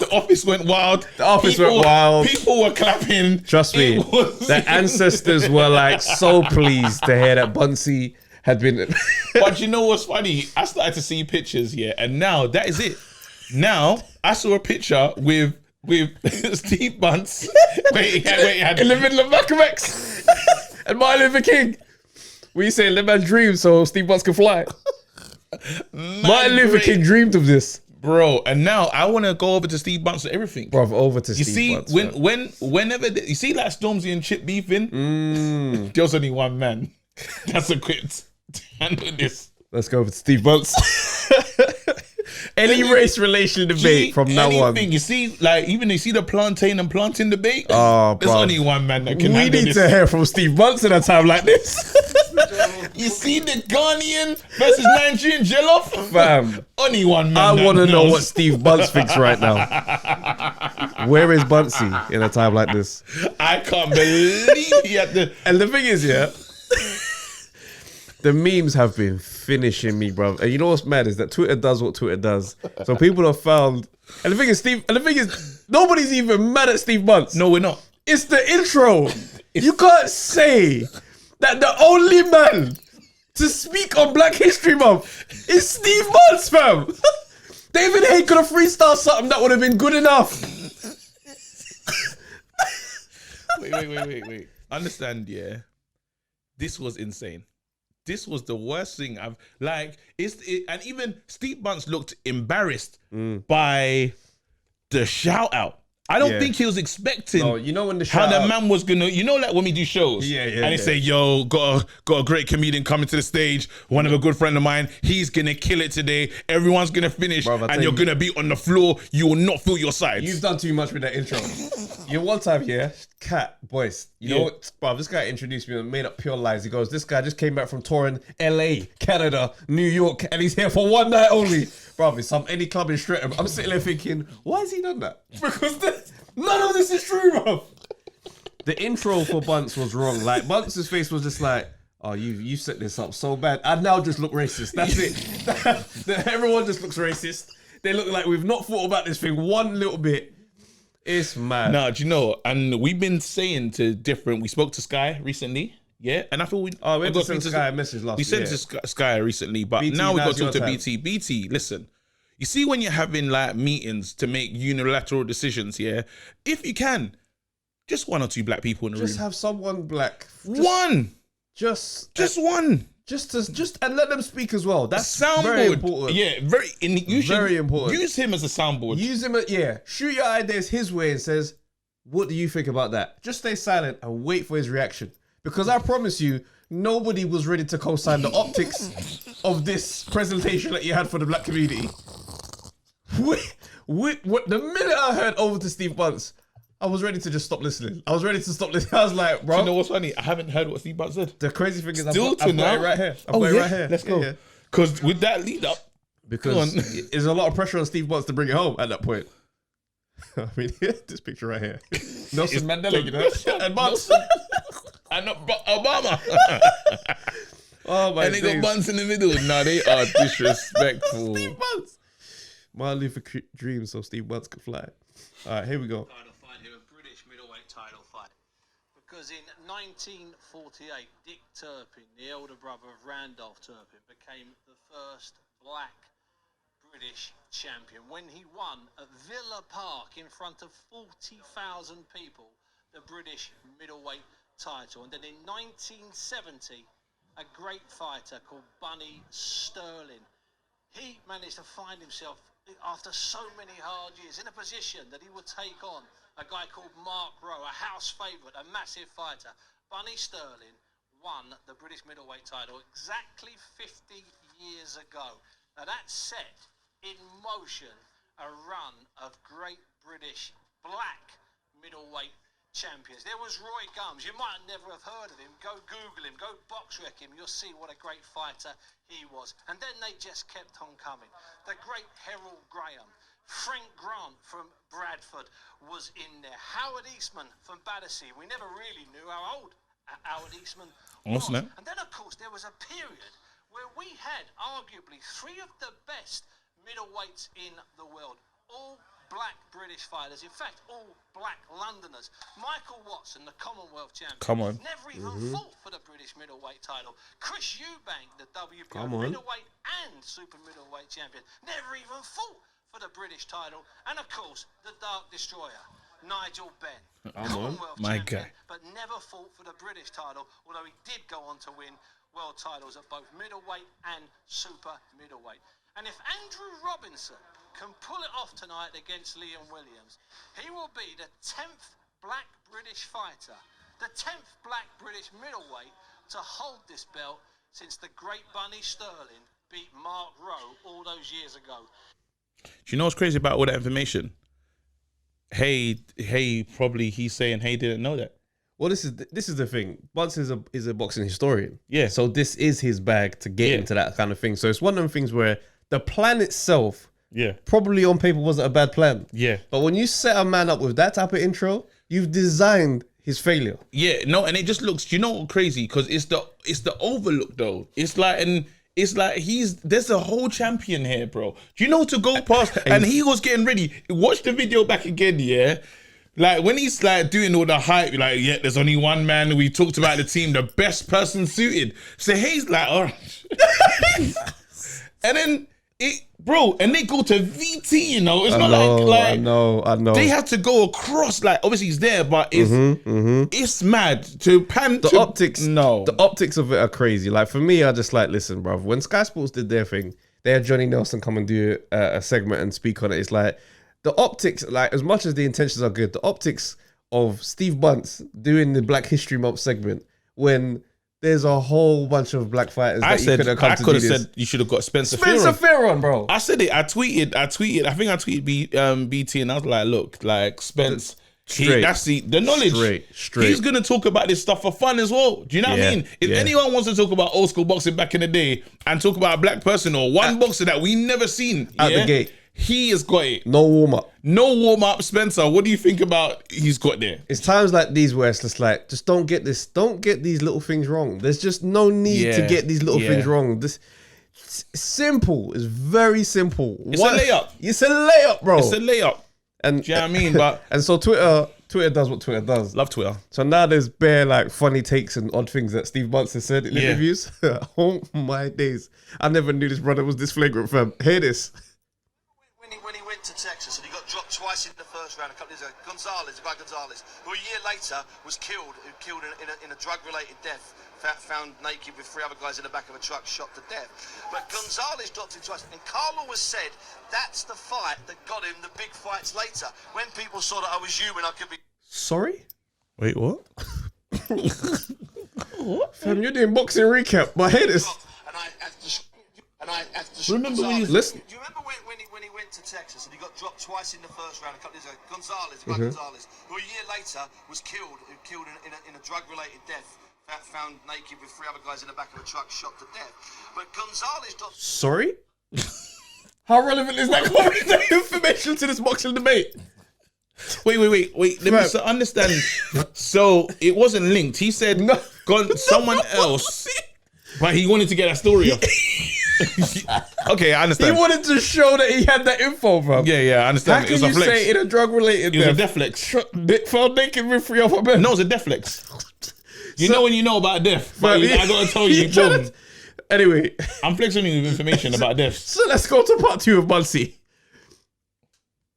[SPEAKER 3] The office went wild.
[SPEAKER 2] The office went wild.
[SPEAKER 3] People were clapping.
[SPEAKER 2] Trust me, the ancestors were like so pleased to hear that Bunce had been.
[SPEAKER 3] But you know what's funny? I started to see pictures, and now that is it. Now I saw a picture with Steve Bunce. wait, he had
[SPEAKER 2] in the middle of Malcolm X and Martin Luther King. We say let man dream so Steve Bunce can fly. Martin Luther King dreamed of this,
[SPEAKER 3] bro. And now I want to go over to Steve Bunce and everything,
[SPEAKER 2] bro. Over to
[SPEAKER 3] you
[SPEAKER 2] Steve Bunce.
[SPEAKER 3] You see, whenever you see like Stormzy and Chip beefing, there's only one man that's equipped to handle this.
[SPEAKER 2] Let's go over to Steve Bunce. Any race relation debate from now on.
[SPEAKER 3] You see, like even you see the plantain and planting debate.
[SPEAKER 2] Oh,
[SPEAKER 3] there's only one man that can.
[SPEAKER 2] We
[SPEAKER 3] handle
[SPEAKER 2] need
[SPEAKER 3] this.
[SPEAKER 2] to hear from Steve Bunce in a time like this.
[SPEAKER 3] You see the Ghanaian versus Nigerian jollof,
[SPEAKER 2] fam.
[SPEAKER 3] Only one man.
[SPEAKER 2] I want to know what Steve Bunce thinks right now. Where is Bunce in a time like this?
[SPEAKER 3] I can't believe he had the.
[SPEAKER 2] And the thing is, the memes have been finishing me, bro. And you know what's mad is that Twitter does what Twitter does. So people have found. And the thing is, nobody's even mad at Steve Bunce.
[SPEAKER 3] No, we're not.
[SPEAKER 2] It's the intro. You can't say that the only man to speak on Black History Month is Steve Bunce, fam. David Haye could have freestyled something that would have been good enough.
[SPEAKER 3] Wait. Understand, this was insane. This was the worst thing I've and even Steve Bunce looked embarrassed by the shout out. I don't think he was expecting.
[SPEAKER 2] No, you know when the
[SPEAKER 3] how the man was gonna. You know, like when we do shows, and they say, "Yo, got a great comedian coming to the stage. One of a good friend of mine. He's gonna kill it today. Everyone's gonna finish, and you're gonna be on the floor. You will not feel your sides."
[SPEAKER 2] You've done too much with that intro. One time, Cat Boyce. You know what, bro? This guy introduced me and made up pure lies. He goes, "This guy just came back from touring LA, Canada, New York, and he's here for one night only." Bro, it's any club in Streatham. I'm sitting there thinking, why has he done that? Because none of this is true, bro. The intro for Bunce was wrong. Like, Bunce's face was just like, oh, you set this up so bad. I now just look racist. That's it. Everyone just looks racist. They look like we've not thought about this thing one little bit. It's mad.
[SPEAKER 3] No, do you know? And we've been saying to different. We spoke to Sky recently. Yeah, and I thought we
[SPEAKER 2] got to send Sky a message last week.
[SPEAKER 3] We sent to Sky recently, but
[SPEAKER 2] BT,
[SPEAKER 3] now we got to talk to BT. BT, listen. You see when you're having like meetings to make unilateral decisions, if you can, just one or two black people in the room.
[SPEAKER 2] Just have someone black.
[SPEAKER 3] One. Just one.
[SPEAKER 2] Just and let them speak as well. That's
[SPEAKER 3] soundboard.
[SPEAKER 2] Very important.
[SPEAKER 3] Yeah, very important. Use him as a soundboard.
[SPEAKER 2] Use him shoot your ideas his way and says, what do you think about that? Just stay silent and wait for his reaction. Because I promise you, nobody was ready to co-sign the optics of this presentation that you had for the black community. The minute I heard over to Steve Bunce, I was ready to just stop listening. I was like, bro.
[SPEAKER 3] Do you know what's funny? I haven't heard what Steve Bunce said.
[SPEAKER 2] The crazy thing is, I've got it right here. Right here.
[SPEAKER 3] Let's go. Because with that lead up,
[SPEAKER 2] because there's a lot of pressure on Steve Bunce to bring it home at that point. I mean, this picture right here. Nelson Mandela, you know, and Bunce.
[SPEAKER 3] And Obama.
[SPEAKER 2] Oh my god.
[SPEAKER 3] And they got Bunce in the middle. Nah, they are disrespectful.
[SPEAKER 2] Steve Bunce. Martin Luther dreams so Steve Bunce could fly. All right, here we go.
[SPEAKER 6] Title fight here, a British middleweight title fight. Because in 1948, Dick Turpin, the elder brother of Randolph Turpin, became the first black British champion when he won at Villa Park in front of 40,000 people, the British middleweight title. And then in 1970, a great fighter called Bunny Sterling, he managed to find himself after so many hard years in a position that he would take on a guy called Mark Rowe, a house favourite, a massive fighter. Bunny Sterling won the British middleweight title exactly 50 years ago. Now that set in motion a run of great British black middleweight champions. There was Roy Gums. You might never have heard of him. Go Google him, go box rec him. You'll see what a great fighter he was. And then they just kept on coming. The great Errol Graham. Frank Grant from Bradford was in there. Howard Eastman from Battersea. We never really knew how old Howard Eastman was. And then, of course, there was a period where we had arguably three of the best middleweights in the world, all black British fighters, in fact, all black Londoners. Michael Watson, the Commonwealth champion,
[SPEAKER 3] Come on.
[SPEAKER 6] never even fought for the British middleweight title. Chris Eubank, the WBO middleweight and super middleweight champion, never even fought for the British title. And of course, the Dark Destroyer, Nigel Benn, Commonwealth champion, but never fought for the British title, although he did go on to win world titles at both middleweight and super middleweight. And if Andrew Robinson can pull it off tonight against Liam Williams, he will be the 10th black British fighter, the 10th black British middleweight to hold this belt since the great Bunny Sterling beat Mark Rowe all those years ago.
[SPEAKER 3] Do you know what's crazy about all that information? Hey, probably he's saying Hey didn't know that.
[SPEAKER 2] Well, this is the thing. Bunce is a boxing historian.
[SPEAKER 3] Yeah.
[SPEAKER 2] So this is his bag to get into that kind of thing. So it's one of them things where the plan itself, probably on paper wasn't a bad plan.
[SPEAKER 3] Yeah.
[SPEAKER 2] But when you set a man up with that type of intro, you've designed his failure.
[SPEAKER 3] Yeah. No, and it just looks. You know what crazy? Because it's the overlook though. It's like there's a whole champion here, bro. Do you know to go past? And he was getting ready. Watch the video back again, yeah. Like when he's like doing all the hype, like there's only one man. We talked about the team, the best person suited. So he's like, all right. And then and they go to VT, you know. It's not like
[SPEAKER 2] I know.
[SPEAKER 3] They had to go across, like obviously he's there, but it's mad to pan
[SPEAKER 2] the optics.
[SPEAKER 3] No,
[SPEAKER 2] the optics of it are crazy. Like for me, I just like listen, bro. When Sky Sports did their thing, they had Johnny Nelson come and do a segment and speak on it. It's like the optics, like as much as the intentions are good, the optics of Steve Bunce doing the Black History Month segment when there's a whole bunch of black fighters that you could have come to do this.
[SPEAKER 3] Said you should have got Spencer
[SPEAKER 2] Fearon, bro.
[SPEAKER 3] I said it. I tweeted. I think I tweeted BT and I was like, look, like Spence. That's the knowledge.
[SPEAKER 2] Straight.
[SPEAKER 3] He's gonna talk about this stuff for fun as well. Do you know what I mean? If anyone wants to talk about old school boxing back in the day and talk about a black person or one boxer that we never seen
[SPEAKER 2] at the gate,
[SPEAKER 3] he has got it.
[SPEAKER 2] No warm up.
[SPEAKER 3] Spencer, what do you think about he's got there?
[SPEAKER 2] It's times like these where it's just like, just don't get these little things wrong. There's just no need to get these little things wrong. It's simple. It's very simple.
[SPEAKER 3] It's a layup.
[SPEAKER 2] It's a layup, bro.
[SPEAKER 3] It's a layup.
[SPEAKER 2] And
[SPEAKER 3] do you know what I mean? But
[SPEAKER 2] and so Twitter does what Twitter does.
[SPEAKER 3] Love Twitter.
[SPEAKER 2] So now there's bare like funny takes and odd things that Steve Bunce has said in interviews. Oh my days. I never knew this brother was this flagrant, fam. Hear this.
[SPEAKER 7] When he went to Texas and he got dropped twice in the first round a couple of years ago, the guy Gonzalez, who a year later was killed in a drug-related death, found naked with 3 other guys in the back of a truck, shot to death. But Gonzalez dropped him twice, and Carl always said that's the fight that got him the big fights later. When people saw that I was human, I could be...
[SPEAKER 2] Sorry?
[SPEAKER 3] Wait, what?
[SPEAKER 2] What? Fam, you're doing boxing recap. My head is...
[SPEAKER 3] Remember when you
[SPEAKER 2] listen?
[SPEAKER 7] Do you remember when he went to Texas and he got dropped twice in the first round a couple of years ago? Gonzalez, Gonzalez, who a year later was killed in a drug-related death, found naked with 3 other guys in the back of a truck, shot to death. But Gonzalez dropped...
[SPEAKER 2] Sorry? How relevant is that information to this boxing debate?
[SPEAKER 3] Wait. Let me understand. So it wasn't linked. He said someone else, but he wanted to get that story off. Okay, I understand.
[SPEAKER 2] He wanted to show that he had that info, bro.
[SPEAKER 3] Yeah, I understand.
[SPEAKER 2] How can you say in a drug-related
[SPEAKER 3] death? It was a death flex.
[SPEAKER 2] Found naked with 3 other men.
[SPEAKER 3] No, it's a death flex. You know when you know about death, but I gotta tell you, boom.
[SPEAKER 2] Anyway,
[SPEAKER 3] I'm flexing you with information about death.
[SPEAKER 2] So let's go to part 2 of Bunce.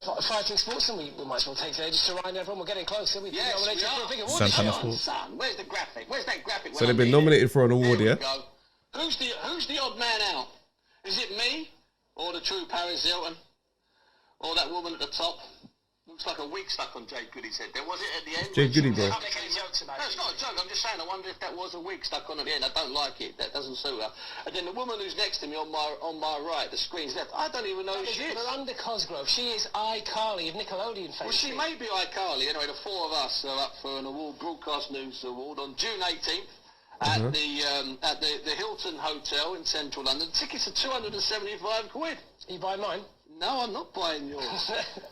[SPEAKER 8] Fighting sports, and we might as well take it just to remind everyone we're getting closer.
[SPEAKER 3] Santana Sports.
[SPEAKER 7] Son, where's the graphic? Where's that graphic?
[SPEAKER 2] So they've been nominated for an award, yeah?
[SPEAKER 6] Who's the odd man out? Is it me or the true Paris Hilton or that woman at the top? Looks like a wig stuck on Jade Goody's head. There was it at the end.
[SPEAKER 2] Jade Goody, bro.
[SPEAKER 6] No, it's not a joke. I'm just saying. I wonder if that was a wig stuck on at the end. I don't like it. That doesn't suit her. And then the woman who's next to me on my right, the screen's left. I don't even know who she is.
[SPEAKER 8] Miranda Cosgrove. She is iCarly of Nickelodeon fame.
[SPEAKER 6] Well, she may be iCarly. Anyway, the 4 of us are up for an award, Broadcast News Award, on June 18th. At the Hilton Hotel in central London. Tickets are 275 quid.
[SPEAKER 8] Are you buying mine?
[SPEAKER 6] No, I'm not buying yours.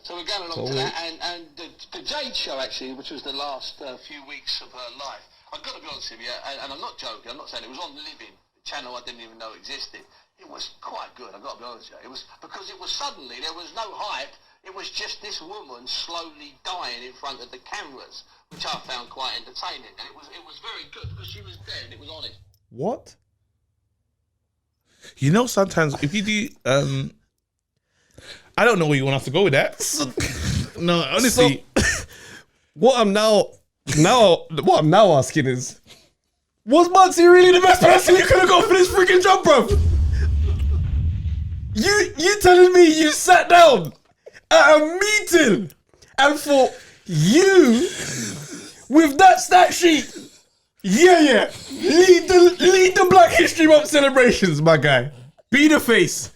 [SPEAKER 6] So we're going along to that, and the Jade show actually, which was the last few weeks of her life. I've got to be honest with you, and I'm not joking. I'm not saying it was on Living, the channel I didn't even know existed. It was quite good. I've got to be honest with you. It was because it was suddenly there was no hype. It was just this woman slowly dying in front of the cameras, which I found quite entertaining. And it was very good because she was dead and it was honest.
[SPEAKER 2] What?
[SPEAKER 3] You know, sometimes if you do, I don't know where you want us to go with that. No, honestly,
[SPEAKER 2] what I'm now asking is, was Bunce really the best person you could have got for this freaking job, bro? You telling me you sat down at a meeting and thought you with that stat sheet, lead the Black History Month celebrations, my guy. Be the face.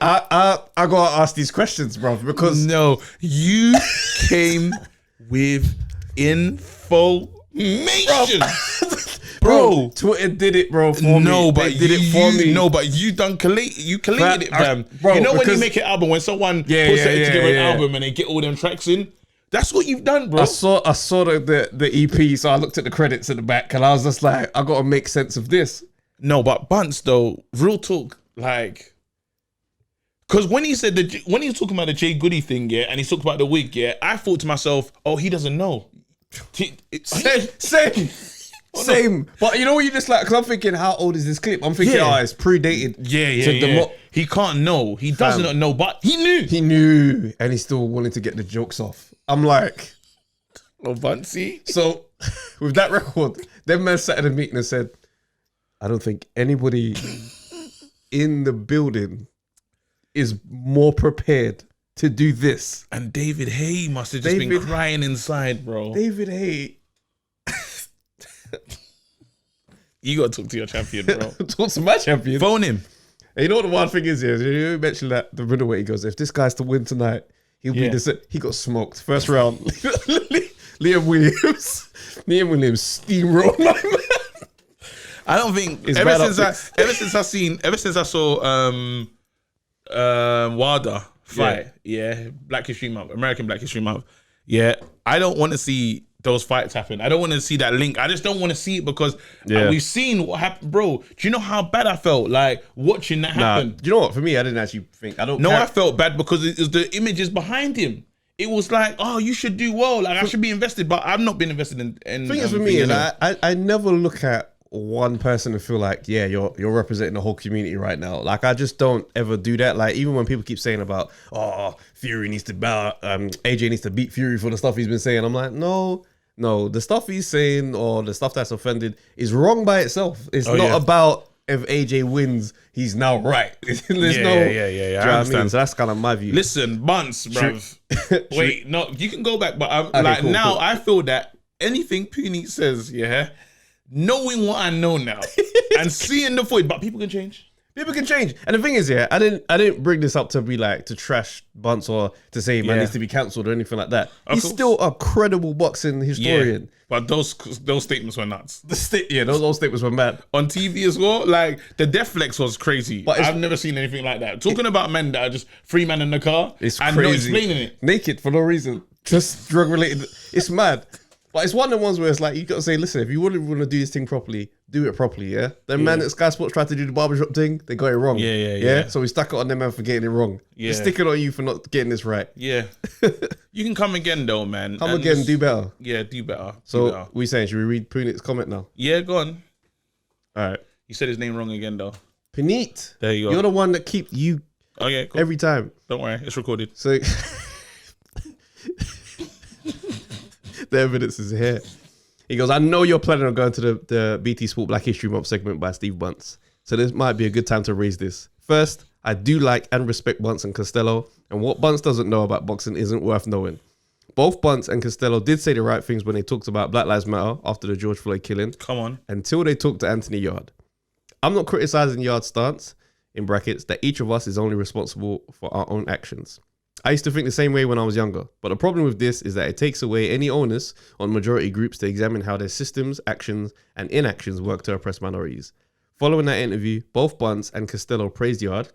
[SPEAKER 2] I gotta ask these questions, bro, because
[SPEAKER 3] no, you came with information. Bro,
[SPEAKER 2] Twitter did it, bro, for me.
[SPEAKER 3] But
[SPEAKER 2] they did it for me.
[SPEAKER 3] No, but you collated it, fam.
[SPEAKER 2] Bro,
[SPEAKER 3] you know when you make an album, when someone puts it together an
[SPEAKER 2] yeah.
[SPEAKER 3] album and they get all them tracks in? That's what you've done, bro.
[SPEAKER 2] I saw the EP, so I looked at the credits at the back and I was just like, I gotta make sense of this.
[SPEAKER 3] No, but Bunce though, real talk, like, because when he said when he was talking about the Jay Goody thing, yeah, and he talked about the wig, yeah, I thought to myself, oh, he doesn't know.
[SPEAKER 2] Same. But you know what you just like, because I'm thinking, how old is this clip? I'm thinking, it's predated.
[SPEAKER 3] Yeah. He can't know. He does not know, but he knew.
[SPEAKER 2] He knew, and he still wanted to get the jokes off. I'm like,
[SPEAKER 3] oh, Buncey.
[SPEAKER 2] So, with that record, them men sat in a meeting and said, I don't think anybody in the building is more prepared to do this.
[SPEAKER 3] And David Hay must have just been crying inside, bro.
[SPEAKER 2] David Hay.
[SPEAKER 3] You gotta talk to your champion, bro.
[SPEAKER 2] Talk to my champion.
[SPEAKER 3] Phone him.
[SPEAKER 2] And you know what the one thing is here? You mentioned that the middleweight, he goes, if this guy's to win tonight, he'll be he got smoked. First round. Liam Williams steamrolled my man.
[SPEAKER 3] I don't think ever since I saw Wilder fight, Black History Month, American Black History Month, I don't want to see those fights happen. I don't want to see that link. I just don't want to see it because we've seen what happened, bro. Do you know how bad I felt like watching that happen?
[SPEAKER 2] You know what? For me, I didn't actually think.
[SPEAKER 3] I felt bad because it was the images behind him. It was like, oh, you should do well. Like I should be invested, but I've not been invested in.
[SPEAKER 2] The thing is for me is I never look at one person and feel like, you're representing the whole community right now. Like I just don't ever do that. Like even when people keep saying about, Fury needs to AJ needs to beat Fury for the stuff he's been saying, I'm like, no, the stuff he's saying or the stuff that's offended is wrong by itself. It's not about if AJ wins, he's now right. There's
[SPEAKER 3] I understand.
[SPEAKER 2] So that's kind of my view.
[SPEAKER 3] Listen, Bunce, bruv. Wait, no, you can go back, but cool. I feel that anything Puni says, knowing what I know now and seeing the footage, but people can change.
[SPEAKER 2] People can change. And the thing is, I didn't bring this up to be like to trash Bunce or to say man needs to be cancelled or anything like that. He's still a credible boxing historian.
[SPEAKER 3] But those statements were nuts.
[SPEAKER 2] Those statements were mad.
[SPEAKER 3] On TV as well, like the death flex was crazy. But I've never seen anything like that. Talking about men that are just free men in the car
[SPEAKER 2] and
[SPEAKER 3] crazy. Not explaining it.
[SPEAKER 2] Naked for no reason. Just drug related. It's mad. But it's one of the ones where it's like, you got to say, listen, if you really want to do this thing properly, do it properly, yeah? The man at Sky Sports tried to do the barbershop thing, they got it wrong. Yeah? So we stuck it on them man for getting it wrong. Yeah. We're sticking on you for not getting this right.
[SPEAKER 3] Yeah. You can come again though, man.
[SPEAKER 2] Come again, do better.
[SPEAKER 3] Yeah, do better.
[SPEAKER 2] So we saying, should we read Punit's comment now?
[SPEAKER 3] Yeah, go on.
[SPEAKER 2] All right.
[SPEAKER 3] You said his name wrong again though.
[SPEAKER 2] Punit.
[SPEAKER 3] There you go.
[SPEAKER 2] You're the one that keep you
[SPEAKER 3] cool.
[SPEAKER 2] Every time.
[SPEAKER 3] Don't worry, it's recorded.
[SPEAKER 2] So the evidence is here. He goes, I know you're planning on going to the BT Sport Black History Month segment by Steve Bunce. So this might be a good time to raise this. First, I do like and respect Bunce and Costello, and what Bunce doesn't know about boxing isn't worth knowing. Both Bunce and Costello did say the right things when they talked about Black Lives Matter after the George Floyd killing.
[SPEAKER 3] Come on.
[SPEAKER 2] Until they talked to Anthony Yard. I'm not criticizing Yard's stance, in brackets, that each of us is only responsible for our own actions. I used to think the same way when I was younger, but the problem with this is that it takes away any onus on majority groups to examine how their systems, actions, and inactions work to oppress minorities. Following that interview, both Bunce and Costello praised Yard,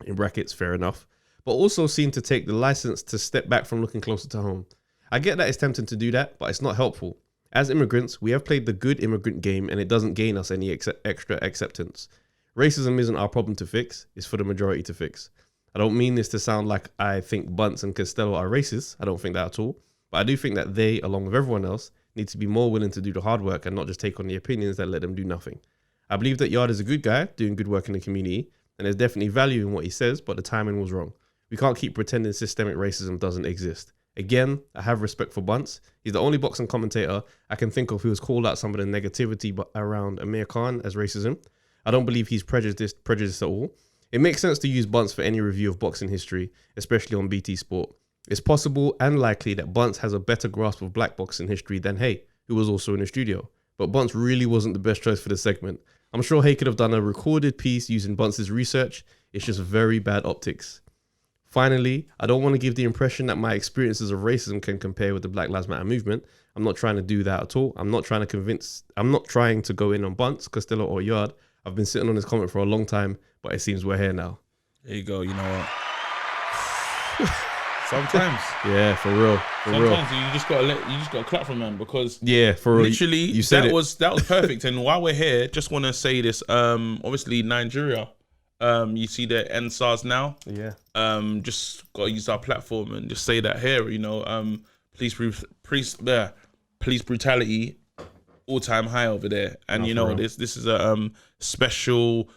[SPEAKER 2] in brackets, fair enough, but also seemed to take the license to step back from looking closer to home. I get that it's tempting to do that, but it's not helpful. As immigrants, we have played the good immigrant game and it doesn't gain us any extra acceptance. Racism isn't our problem to fix, it's for the majority to fix. I don't mean this to sound like I think Bunce and Costello are racist. I don't think that at all. But I do think that they, along with everyone else, need to be more willing to do the hard work and not just take on the opinions that let them do nothing. I believe that Yard is a good guy, doing good work in the community, and there's definitely value in what he says, but the timing was wrong. We can't keep pretending systemic racism doesn't exist. Again, I have respect for Bunce. He's the only boxing commentator I can think of who has called out some of the negativity around Amir Khan as racism. I don't believe he's prejudiced at all. It makes sense to use Bunce for any review of boxing history, especially on BT Sport. It's possible and likely that Bunce has a better grasp of black boxing history than Hay, who was also in the studio. But Bunce really wasn't the best choice for the segment. I'm sure Hay could have done a recorded piece using Bunce's research. It's just very bad optics. Finally, I don't want to give the impression that my experiences of racism can compare with the Black Lives Matter movement. I'm not trying to do that at all. I'm not trying to go in on Bunce, Costello or Yard. I've been sitting on this comment for a long time, but it seems we're here now.
[SPEAKER 3] There you go. You know what? Sometimes.
[SPEAKER 2] Yeah, for real.
[SPEAKER 3] Sometimes you just gotta clap from them because
[SPEAKER 2] for real.
[SPEAKER 3] Literally
[SPEAKER 2] you said
[SPEAKER 3] that was perfect. And while we're here, just want to say this. Obviously Nigeria. You see the NSARS now.
[SPEAKER 2] Yeah.
[SPEAKER 3] Just gotta use our platform and just say that here. You know, police brutality all-time high over there. And you know, this is a special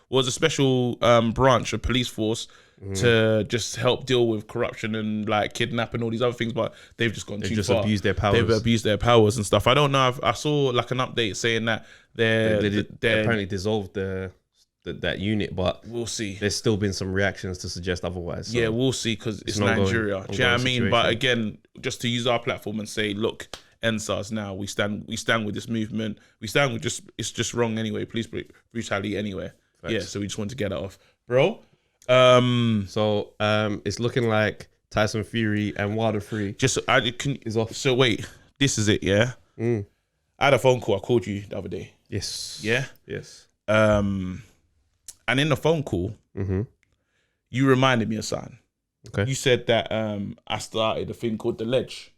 [SPEAKER 3] branch of police force to just help deal with corruption and like kidnapping all these other things, but they've just gone too far.
[SPEAKER 2] Abused their powers.
[SPEAKER 3] They've abused their powers and stuff. I don't know if I saw like an update saying that they
[SPEAKER 2] apparently dissolved that unit, but
[SPEAKER 3] we'll see.
[SPEAKER 2] There's still been some reactions to suggest otherwise. So
[SPEAKER 3] yeah, we'll see because it's Nigeria. Do you know what I mean? But again, just to use our platform and say, look, NSARS now, we stand with this movement. We stand with it's just wrong anyway. Police brutality anyway. Thanks. Yeah, so we just want to get that off, bro.
[SPEAKER 2] It's looking like Tyson Fury and Wilder 3 is off.
[SPEAKER 3] So wait, this is it, yeah? I had a phone call. I called you the other day.
[SPEAKER 2] Yes.
[SPEAKER 3] Yeah?
[SPEAKER 2] Yes.
[SPEAKER 3] And in the phone call, you reminded me of something.
[SPEAKER 2] Okay.
[SPEAKER 3] You said that I started a thing called The Ledge.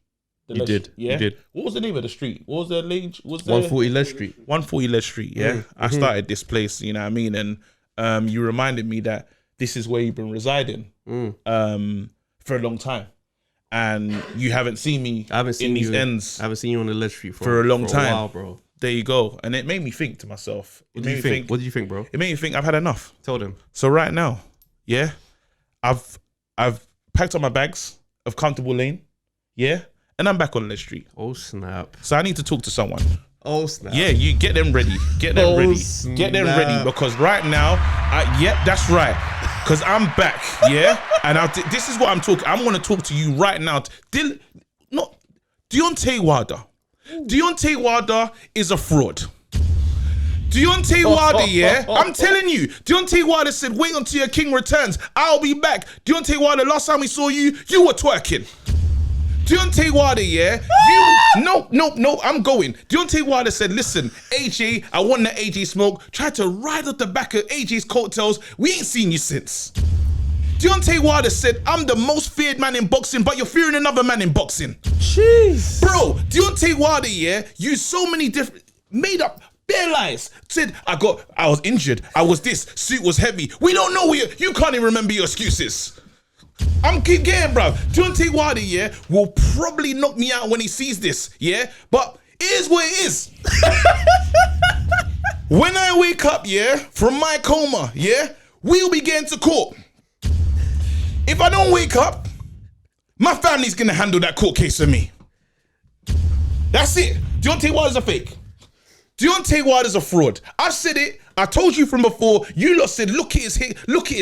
[SPEAKER 2] You did.
[SPEAKER 3] Yeah?
[SPEAKER 2] You did.
[SPEAKER 3] What was the name of the street? What was the ledge?
[SPEAKER 2] 140 Ledge Street.
[SPEAKER 3] 140 Ledge Street, yeah? I started this place, you know what I mean? And you reminded me that this is where you've been residing for a long time. And you haven't seen me in these ends.
[SPEAKER 2] I haven't seen you on the Ledge Street
[SPEAKER 3] for a long time.
[SPEAKER 2] While, bro.
[SPEAKER 3] There you go. And it made me think to myself.
[SPEAKER 2] What did you think? What did you think, bro?
[SPEAKER 3] It made me think I've had enough.
[SPEAKER 2] Tell them.
[SPEAKER 3] So right now, yeah, I've packed up my bags of comfortable lane, yeah, and I'm back on the street.
[SPEAKER 2] Oh snap!
[SPEAKER 3] So I need to talk to someone.
[SPEAKER 2] Oh snap!
[SPEAKER 3] Yeah, you get them ready. Get them ready. Snap. Get them ready because right now, that's right. Because I'm back, yeah, and this is what I'm talking. I'm going to talk to you right now. Deontay Wilder. Deontay Wilder is a fraud. Deontay Wilder, yeah? I'm telling you. Deontay Wilder said, wait until your king returns. I'll be back. Deontay Wilder, last time we saw you, you were twerking. Deontay Wilder, yeah? No, I'm going. Deontay Wilder said, listen, AJ, I want that AJ smoke. Tried to ride up the back of AJ's coattails. We ain't seen you since. Deontay Wilder said, I'm the most feared man in boxing, but you're fearing another man in boxing.
[SPEAKER 2] Jeez.
[SPEAKER 3] Bro, Deontay Wilder, yeah, used so many different, made up bare lies. Said, I was injured, I was this, suit was heavy. We don't know you can't even remember your excuses. I'm keep getting, bro. Deontay Wilder, yeah, will probably knock me out when he sees this, yeah? But it is what it is. When I wake up, yeah, from my coma, yeah, we'll be getting to court. If I don't wake up, my family's gonna handle that court case for me. That's it. Deontay Wilder's a fake. Deontay Wilder's a fraud. I said it. I told you from before. You lot said, look at his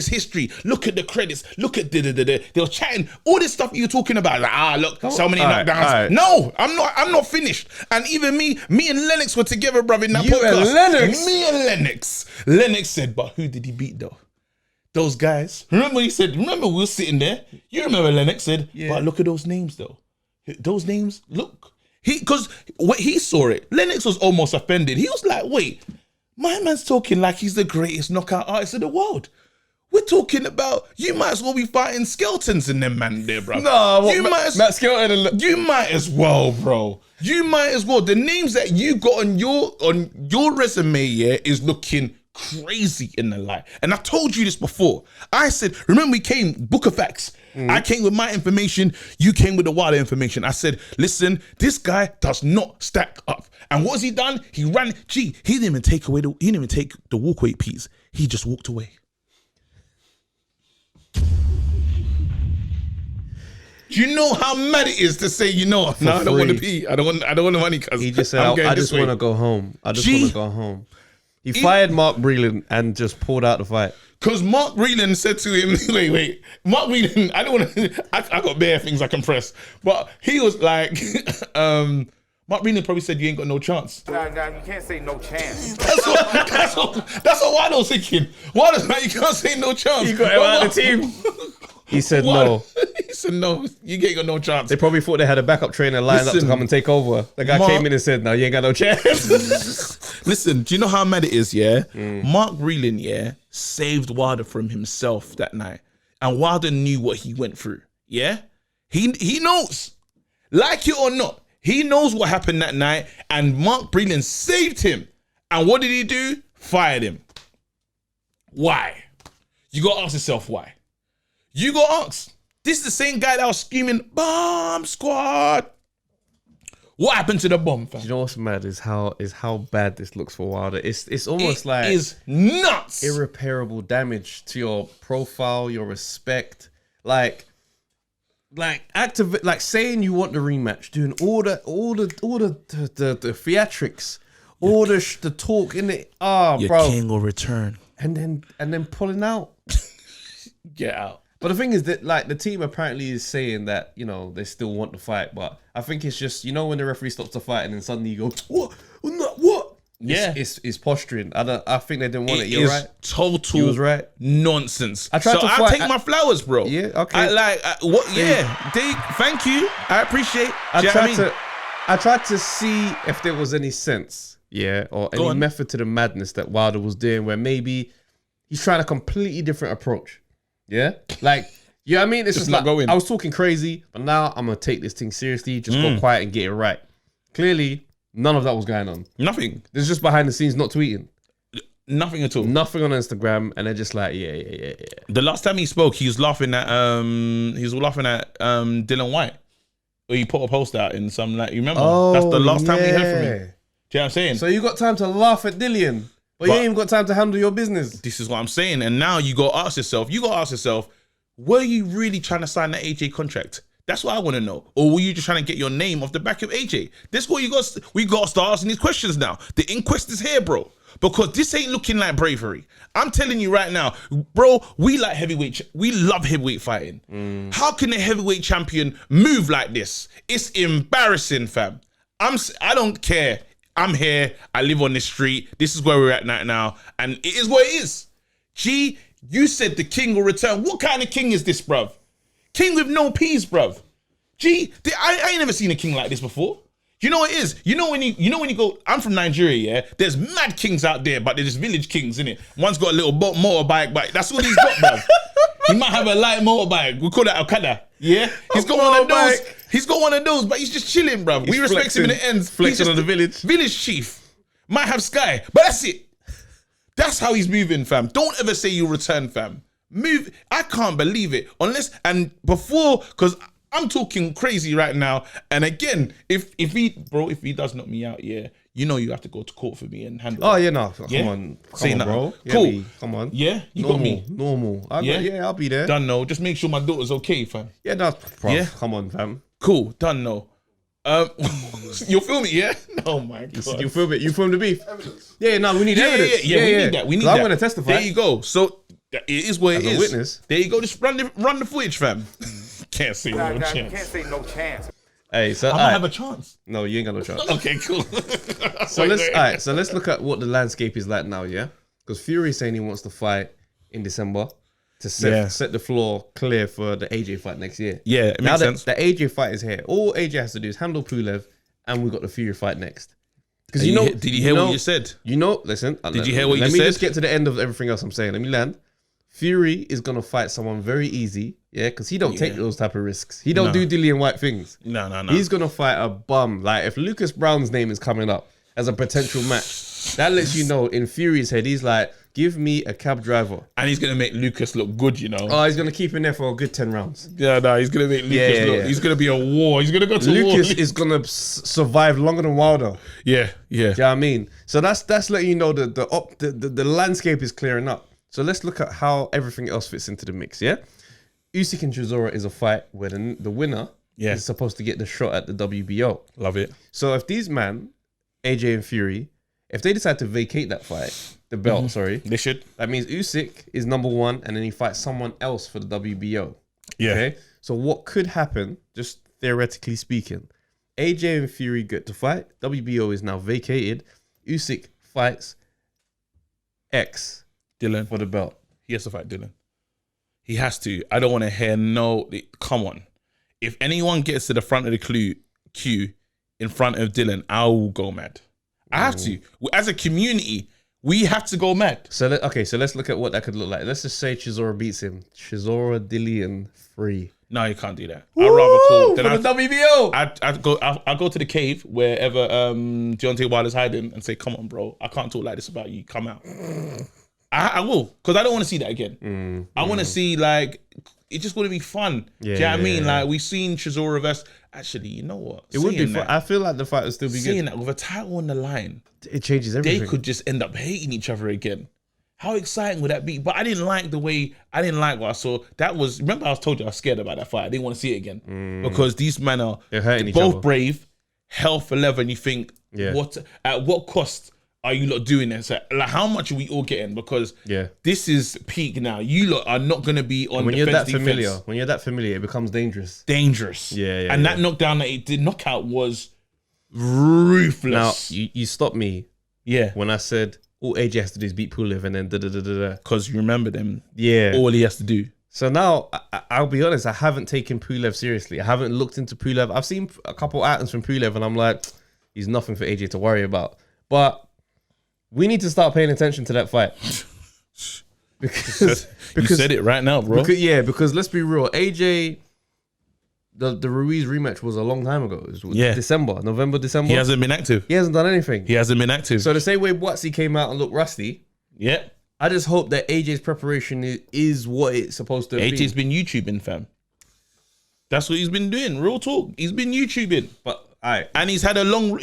[SPEAKER 3] history. Look at the credits. Look at They were chatting all this stuff you're talking about. Like, look, so many knockdowns. Right. No, I'm not finished. And even me and Lennox were together, bruv, in that podcast.
[SPEAKER 2] And Lennox.
[SPEAKER 3] Me and Lennox. Lennox said, but who did he beat though? Those guys. Remember we were sitting there? You remember Lennox said, but look at those names though. Those names, look. Because when he saw it, Lennox was almost offended. He was like, wait, my man's talking like he's the greatest knockout artist in the world. We're talking about, you might as well be fighting skeletons in them man there, bro.
[SPEAKER 2] Matt Skelton.
[SPEAKER 3] You might as well, bro. You might as well. The names that you got on your resume, yeah, is looking crazy in the light. And I told you this before. I said, remember we came, book of facts. I came with my information, you came with the Wilder information. I said, listen, this guy does not stack up. And what has he done? He ran, he didn't even take the walkway piece. He just walked away. Do you know how mad it is to say, I don't want to pee. I don't want the money because
[SPEAKER 2] he just said, I just want to go home. I just want to go home. He fired Mark Breland and just pulled out the fight.
[SPEAKER 3] Because Mark Breland said to him, wait. Mark Breland, I don't want to, I got bare things I can press. But he was like, Mark Breland probably said, you ain't got no chance.
[SPEAKER 5] Nah, you can't say no chance.
[SPEAKER 3] That's what Waldo's thinking. Waldo's like, you can't say no chance.
[SPEAKER 2] You got him out of the team. He said no.
[SPEAKER 3] He said no, you ain't got no chance.
[SPEAKER 2] They probably thought they had a backup trainer lined up to come and take over. The guy came in and said, no, you ain't got no chance.
[SPEAKER 3] Listen, do you know how mad it is, yeah? Mark Breland, yeah, saved Wilder from himself that night. And Wilder knew what he went through, yeah? He knows. Like it or not, he knows what happened that night, and Mark Breland saved him. And what did he do? Fired him. Why? You got to ask yourself why. You got to ask. This is the same guy that was screaming, bomb squad. What happened to the bomb, fam?
[SPEAKER 2] You know what's mad is how bad this looks for Wilder. It's almost like
[SPEAKER 3] it is nuts.
[SPEAKER 2] Irreparable damage to your profile, your respect. Like saying you want the rematch, doing all the theatrics, all the talk in it.
[SPEAKER 3] Your
[SPEAKER 2] bro.
[SPEAKER 3] king will return.
[SPEAKER 2] And then pulling out.
[SPEAKER 3] Get out.
[SPEAKER 2] But the thing is that the team apparently is saying that, they still want the fight, but I think it's just, when the referee stops the fight and then suddenly you go, what?
[SPEAKER 3] Yeah.
[SPEAKER 2] It's posturing. I think they didn't want it.
[SPEAKER 3] You're
[SPEAKER 2] right.
[SPEAKER 3] Total
[SPEAKER 2] You was right.
[SPEAKER 3] Nonsense.
[SPEAKER 2] I take
[SPEAKER 3] my flowers, bro.
[SPEAKER 2] Yeah, okay.
[SPEAKER 3] Thank you. I appreciate.
[SPEAKER 2] I tried to see if there was any sense, or any method to the madness that Wilder was doing, where maybe he's trying a completely different approach. Yeah, you know what I mean? It's just like I was talking crazy, but now I'm gonna take this thing seriously. Just go quiet and get it right. Clearly, none of that was going on.
[SPEAKER 3] Nothing.
[SPEAKER 2] There's just behind the scenes, not tweeting.
[SPEAKER 3] Nothing at all.
[SPEAKER 2] Nothing on Instagram, and they're just like, yeah.
[SPEAKER 3] The last time he spoke, he was laughing at Dylan White. Or he put a post out in some you remember? That's the last time we heard from him. Do you know what I'm saying?
[SPEAKER 2] So you got time to laugh at Dillian. But you ain't even got time to handle your business.
[SPEAKER 3] This is what I'm saying. And now you got to ask yourself, were you really trying to sign that AJ contract? That's what I want to know. Or were you just trying to get your name off the back of AJ? This is what we got to start asking these questions now. The inquest is here, bro. Because this ain't looking like bravery. I'm telling you right now, bro, we like heavyweight. We love heavyweight fighting. How can a heavyweight champion move like this? It's embarrassing, fam. I don't care. I'm here. I live on this street. This is where we're at now. And it is what it is. G, you said the king will return. What kind of king is this, bruv? King with no peas, bruv. G, I ain't never seen a king like this before. You know what it is? You know when you go, I'm from Nigeria, yeah? There's mad kings out there, but they're just village kings, innit? One's got a little motorbike, but that's what he's got, bruv. He might have a light motorbike. We call that Okada. Yeah? He's got one of those. He's got one of those, but he's just chilling, bruv. We respect him in the ends.
[SPEAKER 2] Flexing on the village.
[SPEAKER 3] Village chief. Might have Sky, but that's it. That's how he's moving, fam. Don't ever say you'll return, fam. Move. I can't believe it. Because I'm talking crazy right now. And again, if he does knock me out, yeah, you have to go to court for me and handle it.
[SPEAKER 2] Oh, yeah, no. Come on, bro.
[SPEAKER 3] Cool.
[SPEAKER 2] Come on.
[SPEAKER 3] Yeah, you got me.
[SPEAKER 2] Normal. I'll be there.
[SPEAKER 3] Done, no. Just make sure my daughter's okay, fam.
[SPEAKER 2] Yeah, no. Yeah. Come on, fam.
[SPEAKER 3] Cool. Done, no. You'll film it, yeah? Oh my god.
[SPEAKER 2] You film it. You film the beef. Evidence. Yeah, no, we need evidence.
[SPEAKER 3] Yeah, we need that. We need that.
[SPEAKER 2] I'm gonna testify.
[SPEAKER 3] There you go. So it is what it is.
[SPEAKER 2] Witness.
[SPEAKER 3] There you go. Just run the footage, fam. Can't say no chance.
[SPEAKER 5] You can't say no chance.
[SPEAKER 2] Hey, so
[SPEAKER 3] I might have a chance.
[SPEAKER 2] No, you ain't got no chance.
[SPEAKER 3] Okay, cool.
[SPEAKER 2] So let's look at what the landscape is like now, yeah? Because Fury's saying he wants to fight in December to set the floor clear for the AJ fight next year.
[SPEAKER 3] Yeah, it makes sense.
[SPEAKER 2] The AJ fight is here. All AJ has to do is handle Pulev, and we got the Fury fight next. Because
[SPEAKER 3] did you hear what you said?
[SPEAKER 2] Listen.
[SPEAKER 3] Did you hear what you said?
[SPEAKER 2] Let me just get to the end of everything else I'm saying. Let me land. Fury is gonna fight someone very easy, yeah, because he don't take those type of risks. He don't do Dillian White things.
[SPEAKER 3] No.
[SPEAKER 2] He's gonna fight a bum. Like if Lucas Brown's name is coming up as a potential match, that lets you know in Fury's head, he's like, Give me a cab driver.
[SPEAKER 3] And he's going to make Lucas look good, you know.
[SPEAKER 2] Oh, he's going to keep him there for a good 10 rounds.
[SPEAKER 3] Yeah, no, he's going to make Lucas look. He's going to be a war. He's going to go to war.
[SPEAKER 2] Lucas is going to survive longer than Wilder.
[SPEAKER 3] Yeah.
[SPEAKER 2] Do you know what I mean? So that's letting you know that the landscape is clearing up. So let's look at how everything else fits into the mix, yeah? Usyk and Chisora is a fight where the winner is supposed to get the shot at the WBO.
[SPEAKER 3] Love it.
[SPEAKER 2] So if these man, AJ and Fury, if they decide to vacate that fight, the belt,
[SPEAKER 3] they should.
[SPEAKER 2] That means Usyk is number one and then he fights someone else for the WBO.
[SPEAKER 3] Yeah.
[SPEAKER 2] Okay? So what could happen, just theoretically speaking, AJ and Fury get to fight, WBO is now vacated, Usyk fights X
[SPEAKER 3] Dylan
[SPEAKER 2] for the belt.
[SPEAKER 3] He has to fight Dylan. He has to. I don't want to hear come on. If anyone gets to the front of the queue in front of Dylan, I will go mad. I have to. As a community, we have to go mad.
[SPEAKER 2] So let's look at what that could look like. Let's just say Chisora beats him. Chisora Dillian 3.
[SPEAKER 3] No, you can't do that. I'd rather call
[SPEAKER 2] for the WBO.
[SPEAKER 3] I'd go to the cave wherever Deontay Wilder's hiding and say, "Come on, bro. I can't talk like this about you. Come out." I will, because I don't want to see that again. I want to see, like, it's just going to be fun. Do you know what I mean? Like, we've seen Chisora versus... Actually, you know what?
[SPEAKER 2] It would be fun. I feel like the fight would still be good.
[SPEAKER 3] Seeing that with a title on the line,
[SPEAKER 2] it changes everything.
[SPEAKER 3] They could just end up hating each other again. How exciting would that be? But I didn't like what I saw. That was... Remember I told you I was scared about that fight. I didn't want to see it again. Because these men are both brave, hell for leather, and you think, at what cost are you lot doing this? Like, how much are we all getting? Because this is peak now. You lot are not going to be on
[SPEAKER 2] when
[SPEAKER 3] defense,
[SPEAKER 2] you're that
[SPEAKER 3] defense.
[SPEAKER 2] familiar. When you're that familiar, it becomes dangerous.
[SPEAKER 3] And that knockdown that it did, knockout was ruthless.
[SPEAKER 2] Now, you stopped me when I said all AJ has to do is beat Pulev and then da-da-da-da-da.
[SPEAKER 3] Because you remember them.
[SPEAKER 2] Yeah.
[SPEAKER 3] All he has to do.
[SPEAKER 2] So now, I'll be honest, I haven't taken Pulev seriously. I haven't looked into Pulev. I've seen a couple items from Pulev and I'm like, he's nothing for AJ to worry about. But we need to start paying attention to that fight. because
[SPEAKER 3] you said it right now, bro.
[SPEAKER 2] Because let's be real. AJ, the Ruiz rematch was a long time ago. It was November, December.
[SPEAKER 3] He hasn't been active.
[SPEAKER 2] He hasn't done anything.
[SPEAKER 3] He hasn't been active.
[SPEAKER 2] So the same way Buatsi came out and looked rusty.
[SPEAKER 3] Yeah.
[SPEAKER 2] I just hope that AJ's preparation is what it's supposed to be.
[SPEAKER 3] AJ's been YouTubing, fam. That's what he's been doing. Real talk. He's been YouTubing.
[SPEAKER 2] But and
[SPEAKER 3] he's had a long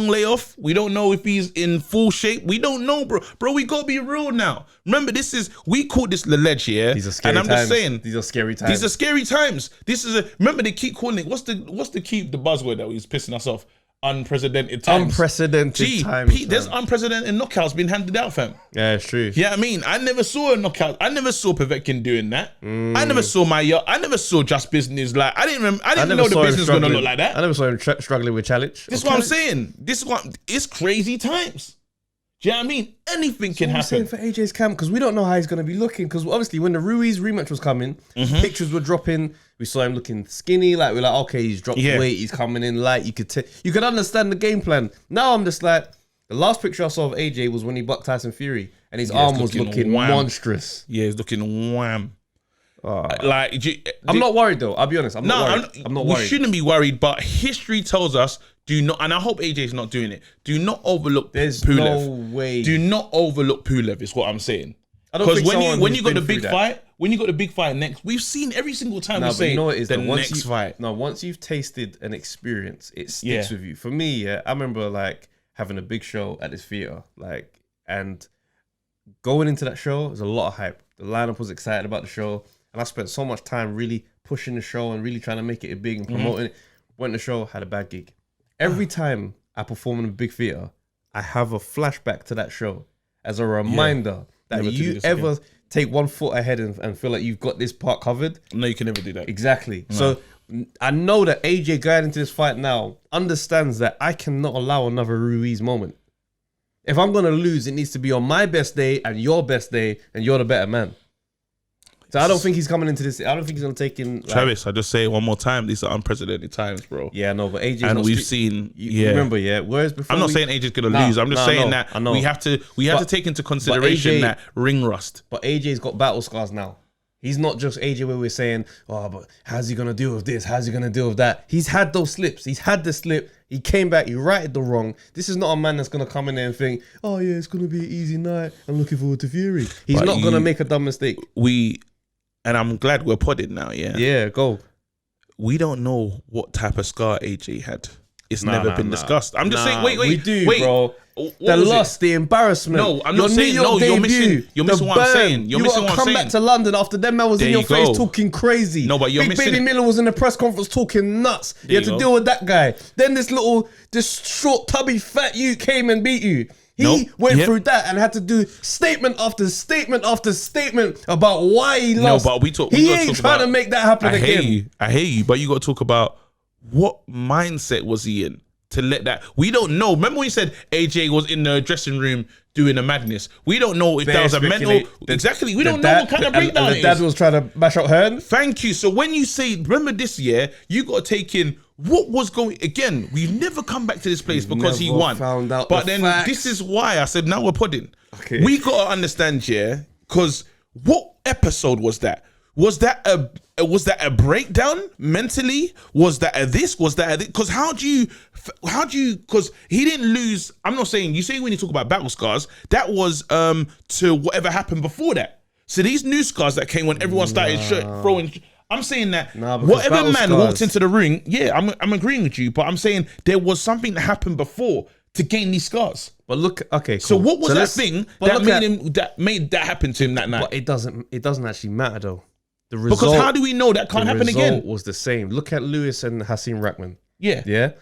[SPEAKER 3] layoff. We don't know if he's in full shape. We don't know, bro. Bro, we gotta be real now. Remember, we call this the ledge here.
[SPEAKER 2] These are scary times.
[SPEAKER 3] Just saying,
[SPEAKER 2] these are scary times.
[SPEAKER 3] These are scary times. Remember they keep calling it. What's the buzzword that was pissing us off? Unprecedented times.
[SPEAKER 2] Unprecedented times.
[SPEAKER 3] Pete, there's unprecedented knockouts being handed out, fam.
[SPEAKER 2] Yeah, it's true.
[SPEAKER 3] Yeah, I mean, I never saw a knockout. I never saw Povetkin doing that. I never saw I never saw Just Business. Like, I didn't know the business was gonna look like that.
[SPEAKER 2] I never saw him struggling with challenge.
[SPEAKER 3] This is what I'm saying. It's crazy times. Do you know what I mean? Anything can happen.
[SPEAKER 2] I'm saying for AJ's camp, because we don't know how he's going to be looking. Because obviously, when the Ruiz rematch was coming, pictures were dropping. We saw him looking skinny. Like, we're like, okay, he's dropped weight. He's coming in light. You could understand the game plan. Now I'm just like, the last picture I saw of AJ was when he bucked Tyson Fury, and his arm was looking monstrous.
[SPEAKER 3] Yeah, he's looking wham.
[SPEAKER 2] I'm not worried though. I'll be honest. I'm not worried.
[SPEAKER 3] We shouldn't be worried, but history tells us do not, and I hope AJ's not doing it. Do not overlook Pulev.
[SPEAKER 2] No way.
[SPEAKER 3] Do not overlook Pulev. Is what I'm saying.
[SPEAKER 2] Because
[SPEAKER 3] when you got the big fight next, we've seen every single time we say the next fight.
[SPEAKER 2] No, once you've tasted an experience, it sticks with you. For me, I remember like having a big show at this theater, like, and going into that show, there's a lot of hype. The lineup was excited about the show, and I spent so much time really pushing the show and really trying to make it big and promoting it. Went to the show, had a bad gig. Every time I perform in a big theater, I have a flashback to that show as a reminder that you ever take 1 foot ahead and feel like you've got this part covered.
[SPEAKER 3] No, you can never do that.
[SPEAKER 2] Exactly. No. So I know that AJ going into this fight now understands that I cannot allow another Ruiz moment. If I'm going to lose, it needs to be on my best day and your best day, and you're the better man. So I don't think he's coming into this. I don't think he's going to take in. Like,
[SPEAKER 3] Travis, I just say it one more time. These are unprecedented times, bro.
[SPEAKER 2] Yeah, no, but AJ.
[SPEAKER 3] And we've seen.
[SPEAKER 2] Remember, whereas before.
[SPEAKER 3] I'm not saying AJ's going to lose. I'm just saying that we have to take into consideration that ring rust.
[SPEAKER 2] But AJ's got battle scars now. He's not just AJ where we're saying, oh, but how's he going to deal with this? How's he going to deal with that? He's had those slips. He's had the slip. He came back. He righted the wrong. This is not a man that's going to come in there and think, oh, yeah, it's going to be an easy night. I'm looking forward to Fury. He's not going to make a dumb mistake.
[SPEAKER 3] And I'm glad we're podded now, yeah?
[SPEAKER 2] Yeah, go.
[SPEAKER 3] We don't know what type of scar AJ had. It's never been discussed. I'm just saying, wait.
[SPEAKER 2] We do, bro. The loss, the embarrassment.
[SPEAKER 3] No, I'm not saying no. You're missing what I'm saying. You're missing what I'm saying. You got to come back to
[SPEAKER 2] London after them man was in your face talking crazy.
[SPEAKER 3] No, but you're missing.
[SPEAKER 2] Big Baby Miller was in the press conference talking nuts. You had to deal with that guy. Then this short, tubby, fat you came and beat you. He went through that and had to do statement after statement after statement about why he lost.
[SPEAKER 3] No, but
[SPEAKER 2] he ain't trying to make that happen again.
[SPEAKER 3] I hear you, but you got to talk about what mindset was he in to let that. We don't know. Remember when you said AJ was in the dressing room doing a madness? We don't know if that was a mental. Exactly. We don't know what kind of breakdown
[SPEAKER 2] the dad was trying to mash up Hearn.
[SPEAKER 3] Thank you. So when you say, remember this year, you got to take in what was going. Again, we've never come back to this place because he won.
[SPEAKER 2] Found out
[SPEAKER 3] but then
[SPEAKER 2] facts.
[SPEAKER 3] This is why I said now we're podding.
[SPEAKER 2] Okay.
[SPEAKER 3] We got to understand, yeah, because what episode was that? Was that a breakdown mentally? Was that a this? Was that a this? Because how do you, because he didn't lose. I'm not saying, you say when you talk about battle scars, that was to whatever happened before that. So these new scars that came when everyone started throwing, I'm saying that whatever man walked into the ring, I'm agreeing with you, but I'm saying there was something that happened before to gain these scars.
[SPEAKER 2] But look, okay, cool.
[SPEAKER 3] So what was that thing that made that happen to him that night?
[SPEAKER 2] But it doesn't actually matter though. The result,
[SPEAKER 3] because how do we know that can't happen again?
[SPEAKER 2] The result was the same. Look at Lewis and Hasim Rahman.
[SPEAKER 3] Yeah.
[SPEAKER 2] Yeah?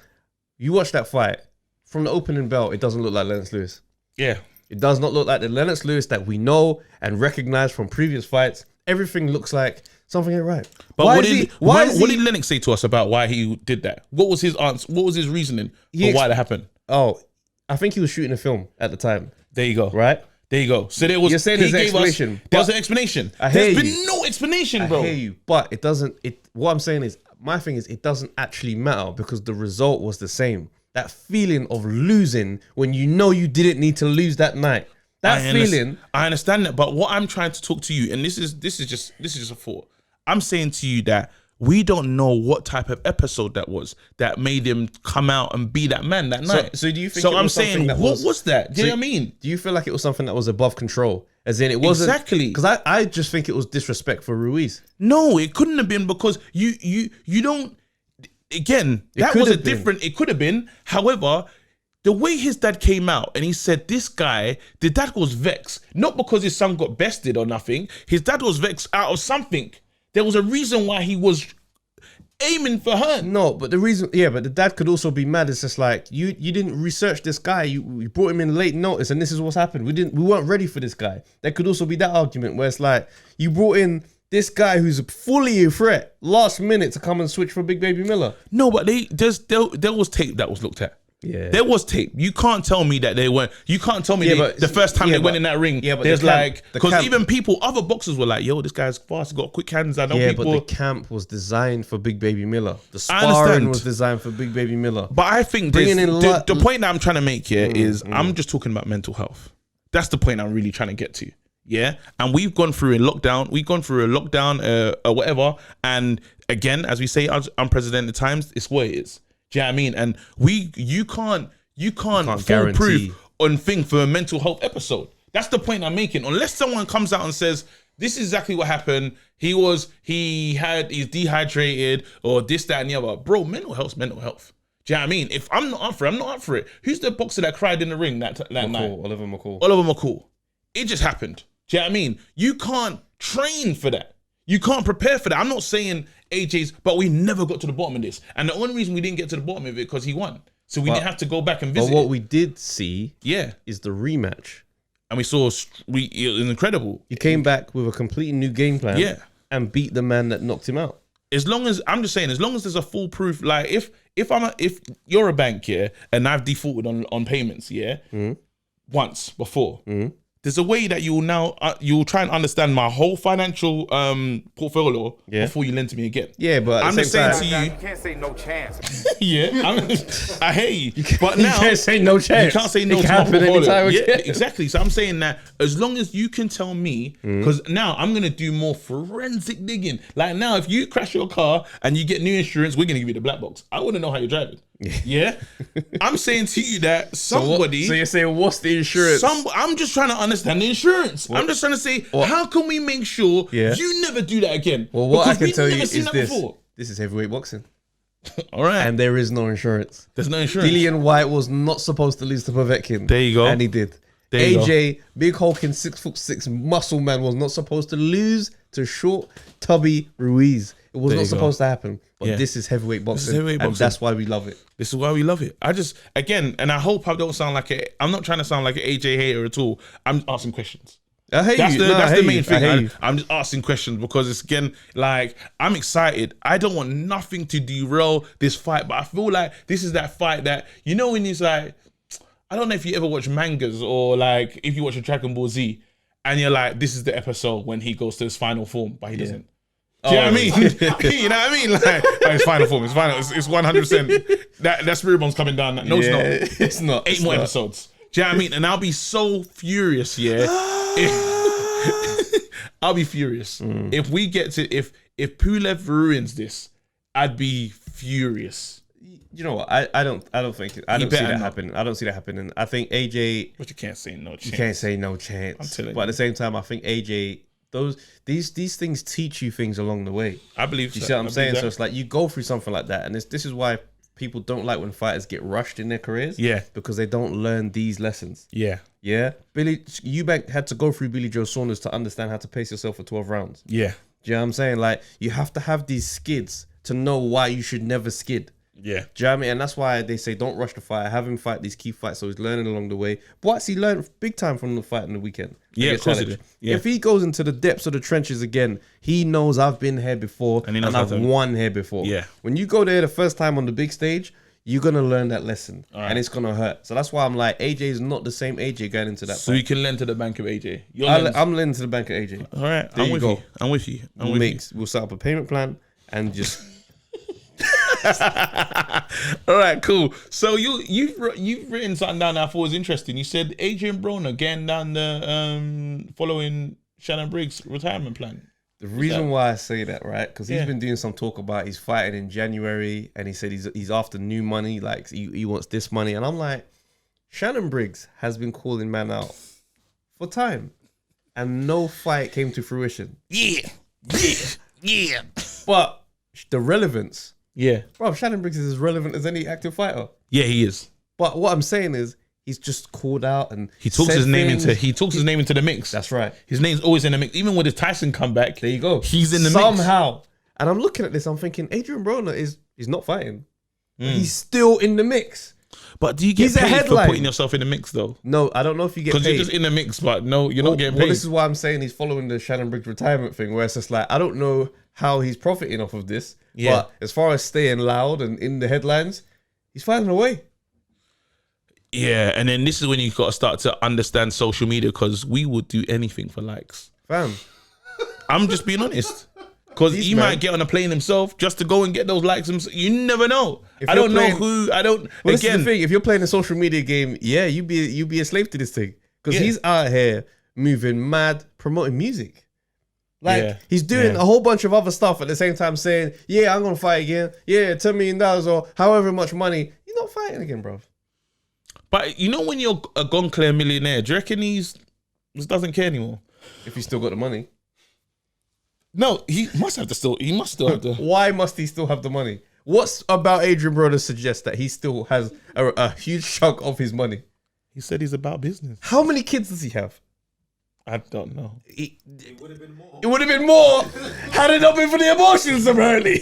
[SPEAKER 2] You watch that fight. From the opening bell, it doesn't look like Lennox Lewis.
[SPEAKER 3] Yeah.
[SPEAKER 2] It does not look like the Lennox Lewis that we know and recognize from previous fights. Everything looks like something ain't right.
[SPEAKER 3] But what did Lennox say to us about why he did that? What was his answer? What was his reasoning for why that happened?
[SPEAKER 2] Oh, I think he was shooting a film at the time.
[SPEAKER 3] There you go.
[SPEAKER 2] Right?
[SPEAKER 3] There you go. So there was.
[SPEAKER 2] You're saying there's an explanation.
[SPEAKER 3] There's an explanation. There's been no explanation, bro.
[SPEAKER 2] I hear you, but it doesn't. What I'm saying is, my thing is, it doesn't actually matter because the result was the same. That feeling of losing when you know you didn't need to lose that night. That feeling.
[SPEAKER 3] I understand that, but what I'm trying to talk to you, and this is just a thought. I'm saying to you that we don't know what type of episode that was that made him come out and be that man that night.
[SPEAKER 2] So do you think?
[SPEAKER 3] So I'm saying, what was that? Do you know what I mean?
[SPEAKER 2] Do you feel like it was something that was above control? As in, it wasn't
[SPEAKER 3] exactly,
[SPEAKER 2] because I just think it was disrespect for Ruiz.
[SPEAKER 3] No, it couldn't have been because you don't. Again, that was a different. It could have been. However, the way his dad came out and he said, this guy, the dad was vexed, not because his son got bested or nothing. His dad was vexed out of something. There was a reason why he was aiming for her.
[SPEAKER 2] No, but the reason, but the dad could also be mad. It's just like, you didn't research this guy. You brought him in late notice and this is what's happened. We weren't ready for this guy. There could also be that argument where it's like, you brought in this guy who's fully a threat last minute to come and switch for Big Baby Miller.
[SPEAKER 3] No, but there was tape that was looked at.
[SPEAKER 2] Yeah,
[SPEAKER 3] there was tape. You can't tell me that they weren't. You can't tell me the first time they went in that ring. Yeah, but there's because even other boxers were like, "Yo, this guy's fast. He's got quick hands." I know people.
[SPEAKER 2] But the camp was designed for Big Baby Miller. The sparring was designed for Big Baby Miller.
[SPEAKER 3] But I think the point that I'm trying to make here is I'm just talking about mental health. That's the point I'm really trying to get to. Yeah, and we've gone through a lockdown. Or whatever. And again, as we say, unprecedented times. It's what it is. Do you know what I mean? And you can't foolproof on thing for a mental health episode. That's the point I'm making. Unless someone comes out and says, this is exactly what happened. He's dehydrated or this, that, and the other. Bro, mental health's mental health. Do you know what I mean? If I'm not up for it, I'm not up for it. Who's the boxer that cried in the ring that night?
[SPEAKER 2] Oliver McCall.
[SPEAKER 3] Oliver McCall. It just happened. Do you know what I mean? You can't train for that. You can't prepare for that. I'm not saying AJ's, but we never got to the bottom of this. And the only reason we didn't get to the bottom of it because he won. So we didn't have to go back and visit.
[SPEAKER 2] But what we did see is the rematch.
[SPEAKER 3] And we saw, it was incredible.
[SPEAKER 2] He came back with a completely new game plan and beat the man that knocked him out.
[SPEAKER 3] As long as, I'm just saying, as long as there's a foolproof, like if you're a bank, and I've defaulted on payments, once before, there's a way that you'll try and understand my whole financial portfolio before you lend to me again.
[SPEAKER 2] Yeah, but
[SPEAKER 3] I'm just saying to
[SPEAKER 5] You
[SPEAKER 3] you,
[SPEAKER 5] can't say no chance.
[SPEAKER 3] I hear you. But now
[SPEAKER 2] you can't say no chance.
[SPEAKER 3] You can't say no
[SPEAKER 2] it
[SPEAKER 3] to
[SPEAKER 2] can
[SPEAKER 3] my
[SPEAKER 2] happen
[SPEAKER 3] portfolio.
[SPEAKER 2] anytime
[SPEAKER 3] Yeah,
[SPEAKER 2] again.
[SPEAKER 3] exactly. So I'm saying that as long as you can tell me, because now I'm gonna do more forensic digging. Like now, if you crash your car and you get new insurance, we're gonna give you the black box. I want to know how you're driving. Yeah, I'm saying to you that somebody.
[SPEAKER 2] So you're saying what's the insurance?
[SPEAKER 3] I'm just trying to understand the insurance. I'm just trying to say how can we make sure you never do that again?
[SPEAKER 2] Well, what
[SPEAKER 3] because
[SPEAKER 2] I can tell you
[SPEAKER 3] never
[SPEAKER 2] is
[SPEAKER 3] seen that
[SPEAKER 2] this:
[SPEAKER 3] before.
[SPEAKER 2] this is heavyweight boxing,
[SPEAKER 3] All right,
[SPEAKER 2] and there is no insurance.
[SPEAKER 3] there's no insurance.
[SPEAKER 2] Dillian White was not supposed to lose to Povetkin.
[SPEAKER 3] There you go.
[SPEAKER 2] And he did.
[SPEAKER 3] There you
[SPEAKER 2] AJ, big hulking 6'6" muscle man, was not supposed to lose to short, tubby Ruiz. It was
[SPEAKER 3] There
[SPEAKER 2] not
[SPEAKER 3] you go.
[SPEAKER 2] supposed to happen. But
[SPEAKER 3] Yeah.
[SPEAKER 2] this is heavyweight boxing.
[SPEAKER 3] heavyweight
[SPEAKER 2] And
[SPEAKER 3] boxing.
[SPEAKER 2] that's why we love it.
[SPEAKER 3] This is why we love it. And I hope I don't sound like I'm not trying to sound like an AJ hater at all. I'm just asking questions.
[SPEAKER 2] I hate
[SPEAKER 3] That's
[SPEAKER 2] you.
[SPEAKER 3] the,
[SPEAKER 2] No, I
[SPEAKER 3] that's
[SPEAKER 2] hate
[SPEAKER 3] the
[SPEAKER 2] you.
[SPEAKER 3] main
[SPEAKER 2] I
[SPEAKER 3] thing.
[SPEAKER 2] hate you.
[SPEAKER 3] I'm just asking questions because it's again like I'm excited. I don't want nothing to derail this fight, but I feel like this is that fight that when it's like I don't know if you ever watch mangas or like if you watch a Dragon Ball Z and you're like this is the episode when he goes to his final form, but he doesn't. Do you know what I mean? You know what I mean? Like it's final form. It's final. It's 100%. That spirit bomb's coming down. No, it's not.
[SPEAKER 2] It's not.
[SPEAKER 3] 8 more episodes. Do you know what I mean? And I'll be so furious, I'll be furious. If we get to if Pulev ruins this, I'd be furious.
[SPEAKER 2] You know what? I don't think I don't see
[SPEAKER 3] better
[SPEAKER 2] that
[SPEAKER 3] not.
[SPEAKER 2] happening. I don't see that happening. I think AJ.
[SPEAKER 3] But you can't say no chance.
[SPEAKER 2] You can't say no chance.
[SPEAKER 3] I'm telling
[SPEAKER 2] but at
[SPEAKER 3] you.
[SPEAKER 2] the same time, I think AJ. These things teach you things along the way.
[SPEAKER 3] I believe.
[SPEAKER 2] You
[SPEAKER 3] so.
[SPEAKER 2] see what I'm
[SPEAKER 3] I
[SPEAKER 2] saying?
[SPEAKER 3] believe
[SPEAKER 2] So it's like you go through something like that, and this is why people don't like when fighters get rushed in their careers.
[SPEAKER 3] Yeah.
[SPEAKER 2] Because they don't learn these lessons.
[SPEAKER 3] Yeah.
[SPEAKER 2] Yeah. Billy Eubank had to go through Billy Joe Saunders to understand how to pace yourself for 12 rounds.
[SPEAKER 3] Yeah.
[SPEAKER 2] Do you know what I'm saying? Like you have to have these skids to know why you should never skid.
[SPEAKER 3] Yeah.
[SPEAKER 2] Do you know what I mean? And that's why they say don't rush the fight. Have him fight these key fights so he's learning along the way. But he learned big time from the fight in the weekend.
[SPEAKER 3] Yeah,
[SPEAKER 2] Against
[SPEAKER 3] of course he
[SPEAKER 2] Alex.
[SPEAKER 3] did. Yeah.
[SPEAKER 2] If he goes into the depths of the trenches again, he knows I've been here before
[SPEAKER 3] And he
[SPEAKER 2] and,
[SPEAKER 3] knows how
[SPEAKER 2] I've
[SPEAKER 3] to-
[SPEAKER 2] won here before.
[SPEAKER 3] Yeah.
[SPEAKER 2] When you go there the first time on the big stage, you're going to learn that lesson. And it's going to hurt. So that's why I'm like, AJ is not the same AJ going into that
[SPEAKER 3] So
[SPEAKER 2] fight.
[SPEAKER 3] you can lend to the bank of AJ.
[SPEAKER 2] I'm leaning to the bank of AJ.
[SPEAKER 3] All right.
[SPEAKER 2] There
[SPEAKER 3] I'm
[SPEAKER 2] you
[SPEAKER 3] with
[SPEAKER 2] go.
[SPEAKER 3] you. I'm with you. I'm with you.
[SPEAKER 2] We'll set up a payment plan and just...
[SPEAKER 3] All right, cool. So you've written something down that I thought was interesting. You said Adrien Broner getting down the following Shannon Briggs retirement plan.
[SPEAKER 2] The reason why I say that, right? Because he's
[SPEAKER 3] Yeah.
[SPEAKER 2] been doing some talk about he's fighting in January, and he said he's after new money, like he wants this money, and I'm like, Shannon Briggs has been calling man out for time, and no fight came to fruition.
[SPEAKER 3] Yeah.
[SPEAKER 2] But the relevance,
[SPEAKER 3] Yeah.
[SPEAKER 2] bro, Shannon Briggs is as relevant as any active fighter.
[SPEAKER 3] Yeah, he is.
[SPEAKER 2] But what I'm saying is, he's just called out and
[SPEAKER 3] He talks
[SPEAKER 2] said
[SPEAKER 3] his name
[SPEAKER 2] things.
[SPEAKER 3] his name into the mix.
[SPEAKER 2] That's right.
[SPEAKER 3] His name's always in the mix. Even with his Tyson comeback,
[SPEAKER 2] There you go.
[SPEAKER 3] he's in the mix.
[SPEAKER 2] somehow. And I'm looking at this, I'm thinking, Adrien Broner is not fighting. He's still in the mix.
[SPEAKER 3] But do you get
[SPEAKER 2] He's a
[SPEAKER 3] paid for
[SPEAKER 2] headline.
[SPEAKER 3] putting yourself in the mix though?
[SPEAKER 2] No, I don't know if you get
[SPEAKER 3] Because
[SPEAKER 2] paid.
[SPEAKER 3] you're just in the mix, but no, you're not getting paid.
[SPEAKER 2] Well, this is why I'm saying he's following the Shannon Briggs retirement thing, where it's just like, I don't know how he's profiting off of this.
[SPEAKER 3] Yeah.
[SPEAKER 2] But as far as staying loud and in the headlines, he's finding a way.
[SPEAKER 3] Yeah, and then this is when you got to start to understand social media because we would do anything for likes.
[SPEAKER 2] Fam.
[SPEAKER 3] I'm just being honest. Because he
[SPEAKER 2] man.
[SPEAKER 3] might get on a plane himself just to go and get those likes. You never know.
[SPEAKER 2] If
[SPEAKER 3] I
[SPEAKER 2] you're
[SPEAKER 3] don't
[SPEAKER 2] playing-
[SPEAKER 3] know who. I don't.
[SPEAKER 2] Well, this is
[SPEAKER 3] again,
[SPEAKER 2] the thing. If you're playing a social media game, yeah, you be a slave to this thing. Because
[SPEAKER 3] Yeah.
[SPEAKER 2] he's out here moving mad, promoting music. Like,
[SPEAKER 3] Yeah.
[SPEAKER 2] he's doing
[SPEAKER 3] Yeah.
[SPEAKER 2] a whole bunch of other stuff at the same time saying, yeah, I'm going to fight again. Yeah, $10 million or however much money. You're not fighting again, bro.
[SPEAKER 3] but you know when you're a gone clear millionaire, do you reckon he just doesn't care anymore?
[SPEAKER 2] If you still got the money.
[SPEAKER 3] No, he must have to still. He must still have to.
[SPEAKER 2] Why must he still have the money? What's about Adrien Broner suggests that he still has a huge chunk of his money?
[SPEAKER 3] He said he's about business.
[SPEAKER 2] How many kids does he have?
[SPEAKER 3] I don't know.
[SPEAKER 2] It would have been more had it not been for the abortions, apparently.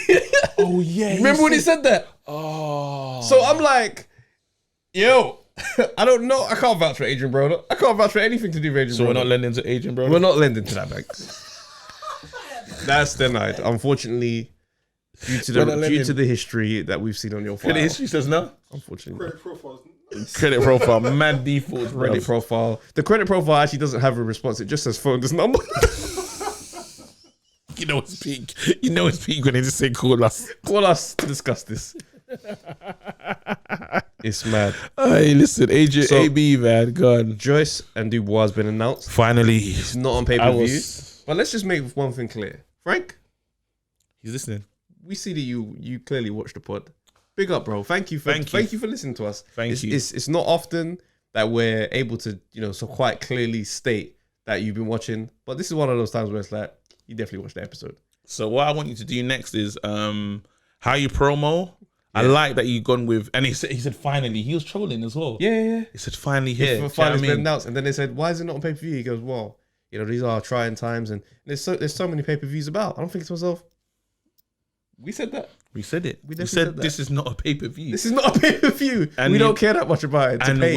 [SPEAKER 3] Oh yeah.
[SPEAKER 2] Remember when he said that?
[SPEAKER 3] Oh.
[SPEAKER 2] So I'm like, yo, I don't know. I can't vouch for Adrien Broner. I can't vouch for anything to do with Adrien
[SPEAKER 3] So
[SPEAKER 2] Broner.
[SPEAKER 3] we're not lending to Adrien, bro.
[SPEAKER 2] We're not lending to that bank. That's denied. Unfortunately, due to
[SPEAKER 3] We're not
[SPEAKER 2] the
[SPEAKER 3] lending.
[SPEAKER 2] history that we've seen on your file.
[SPEAKER 3] The history says no.
[SPEAKER 2] Unfortunately.
[SPEAKER 9] Credit profile's
[SPEAKER 3] Credit profile, mad default.
[SPEAKER 2] Credit profile. The credit profile actually doesn't have a response. It just says phone this number.
[SPEAKER 3] You know it's peak. You know it's peak when they just say call us.
[SPEAKER 2] Call us to discuss this. It's mad.
[SPEAKER 3] Hey, listen, Adrian,
[SPEAKER 2] So-
[SPEAKER 3] AB, man, God.
[SPEAKER 2] Joyce and Dubois has been announced.
[SPEAKER 3] Finally,
[SPEAKER 2] It's not on pay-per-view. But let's just make one thing clear. Frank,
[SPEAKER 3] he's listening.
[SPEAKER 2] we see that you clearly watched the pod. Big up, bro. Thank you for listening to us.
[SPEAKER 3] Thank you.
[SPEAKER 2] It's not often that we're able to, so quite clearly state that you've been watching. But this is one of those times where it's like, you definitely watched the episode.
[SPEAKER 3] So what I want you to do next is how you promo. I like that you gone with, and he said finally. He was trolling as well.
[SPEAKER 2] Yeah.
[SPEAKER 3] He said finally here.
[SPEAKER 2] Finally been announced. And then they said, why is it not on pay-per-view? He goes, well, these are trying times, and there's so many pay-per-views about. I don't think to myself, we said that.
[SPEAKER 3] We said it.
[SPEAKER 2] We
[SPEAKER 3] We
[SPEAKER 2] definitely
[SPEAKER 3] said
[SPEAKER 2] said that.
[SPEAKER 3] this is not a pay-per-view.
[SPEAKER 2] This is not a pay-per-view.
[SPEAKER 3] And
[SPEAKER 2] we don't care that much about it.
[SPEAKER 3] And
[SPEAKER 2] But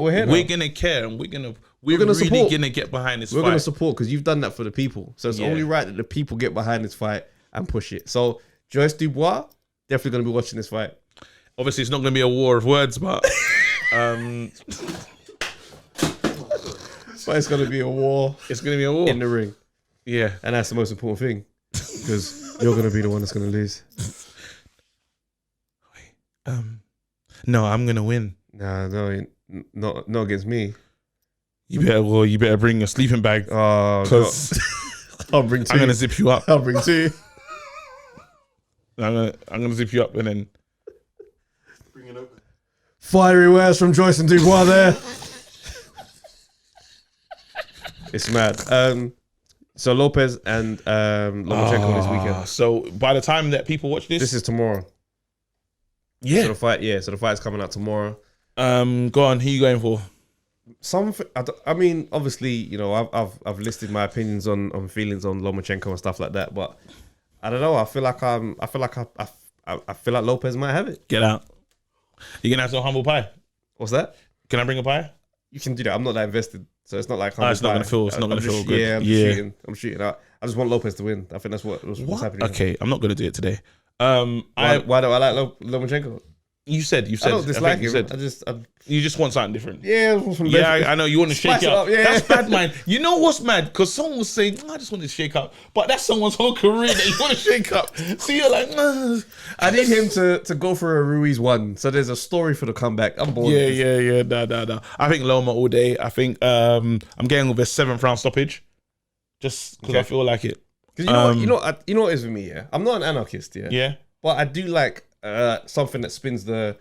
[SPEAKER 3] we're here. We're gonna care, and we're
[SPEAKER 2] gonna
[SPEAKER 3] really
[SPEAKER 2] support.
[SPEAKER 3] gonna get behind this
[SPEAKER 2] We're
[SPEAKER 3] fight.
[SPEAKER 2] gonna support because you've done that for the people. So it's
[SPEAKER 3] Yeah.
[SPEAKER 2] only right that the people get behind this fight and push it. So Joyce Dubois definitely gonna be watching this fight.
[SPEAKER 3] Obviously, it's not gonna be a war of words, but
[SPEAKER 2] But it's gonna be a war
[SPEAKER 3] it's gonna be a war
[SPEAKER 2] in the ring,
[SPEAKER 3] Yeah.
[SPEAKER 2] and that's the most important thing because you're gonna be the one that's gonna lose.
[SPEAKER 3] No, I'm gonna win.
[SPEAKER 2] Nah, no, not against me.
[SPEAKER 3] You better bring your sleeping bag.
[SPEAKER 2] Oh,
[SPEAKER 3] Because
[SPEAKER 2] I'll bring 2.
[SPEAKER 3] I'm gonna zip you up.
[SPEAKER 2] I'll bring 2.
[SPEAKER 3] I'm gonna zip you up and then
[SPEAKER 2] Fiery words from Joyce and Dubois there. It's mad. So Lopez and Lomachenko this weekend.
[SPEAKER 3] So by the time that people watch this,
[SPEAKER 2] This is tomorrow.
[SPEAKER 3] yeah.
[SPEAKER 2] So the fight's coming out tomorrow.
[SPEAKER 3] Go on. Who you going for?
[SPEAKER 2] I mean, obviously, I've listed my opinions on feelings on Lomachenko and stuff like that, but I don't know. I feel like Lopez might have it.
[SPEAKER 3] Get out. You gonna have some humble pie?
[SPEAKER 2] What's that?
[SPEAKER 3] Can I bring a pie?
[SPEAKER 2] You can do that. I'm not that invested, so it's not like
[SPEAKER 3] It's not gonna feel. It's not gonna feel good.
[SPEAKER 2] Yeah, I'm shooting. I just want Lopez to win. I think that's what's happening.
[SPEAKER 3] Okay, I'm not gonna do it today.
[SPEAKER 2] Why don't I like Lomachenko?
[SPEAKER 3] You said.
[SPEAKER 2] I don't dislike him.
[SPEAKER 3] Said, you just want something different.
[SPEAKER 2] Yeah,
[SPEAKER 3] I know you want to shake
[SPEAKER 2] Spice it
[SPEAKER 3] up.
[SPEAKER 2] up, yeah.
[SPEAKER 3] That's bad, man. You know what's mad? Because someone was saying, I just want to shake up, but that's someone's whole career that you want to shake up. So you're like,
[SPEAKER 2] I need him to go for a Ruiz one. So there's a story for the comeback. I'm bored.
[SPEAKER 3] Yeah. No. I think Loma all day. I think I'm getting with a 7th round stoppage, just because I feel like it.
[SPEAKER 2] Because you know what it is with me. Yeah, I'm not an anarchist. Yeah,
[SPEAKER 3] Yeah.
[SPEAKER 2] but I do like something that spins the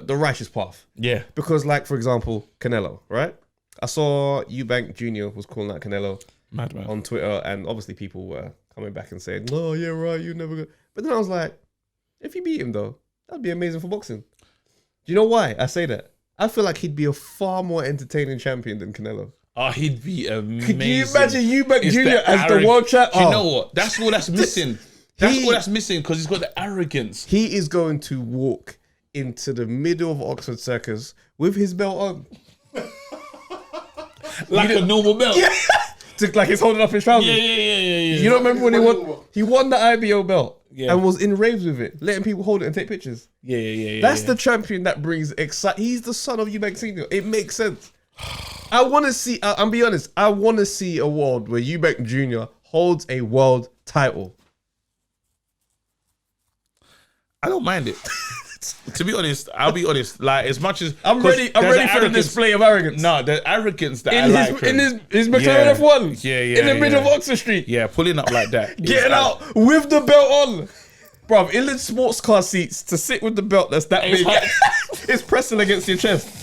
[SPEAKER 2] righteous path.
[SPEAKER 3] Yeah.
[SPEAKER 2] Because, like, for example, Canelo, right? I saw Eubank Jr. was calling out Canelo
[SPEAKER 3] Madman.
[SPEAKER 2] on Twitter, and obviously people were coming back and saying, "Oh yeah, right, you never go." But then I was like, if you beat him though, that'd be amazing for boxing. Do you know why I say that? I feel like he'd be a far more entertaining champion than Canelo.
[SPEAKER 3] Oh, he'd be amazing.
[SPEAKER 2] Could you imagine Eubank
[SPEAKER 3] It's
[SPEAKER 2] Jr. as the world champ?
[SPEAKER 3] Do you know what? That's all that's missing. That's
[SPEAKER 2] He-
[SPEAKER 3] all that's missing because he's got the arrogance.
[SPEAKER 2] He is going to walk into the middle of Oxford Circus with his belt on.
[SPEAKER 3] Like a normal belt.
[SPEAKER 2] Yeah. Like he's holding up his trousers.
[SPEAKER 3] Yeah.
[SPEAKER 2] You don't remember when he won the IBO belt
[SPEAKER 3] Yeah.
[SPEAKER 2] and was in raves with it, letting people hold it and take pictures.
[SPEAKER 3] Yeah.
[SPEAKER 2] That's the champion that brings He's the son of Eubank Senior. It makes sense. I want to see. I'll be honest. I want to see a world where Eubank Jr. holds a world title.
[SPEAKER 3] I don't mind it. To be honest, I'll be honest. Like as much as
[SPEAKER 2] I'm ready for the display of arrogance.
[SPEAKER 3] No, the arrogance that I like
[SPEAKER 2] in his McLaren F1.
[SPEAKER 3] Yeah.
[SPEAKER 2] In the middle of Oxford Street.
[SPEAKER 3] Yeah, pulling up like that.
[SPEAKER 2] Getting out with the belt on. Bruv, in the sports car seats to sit with the belt that's that big. It's pressing against your chest.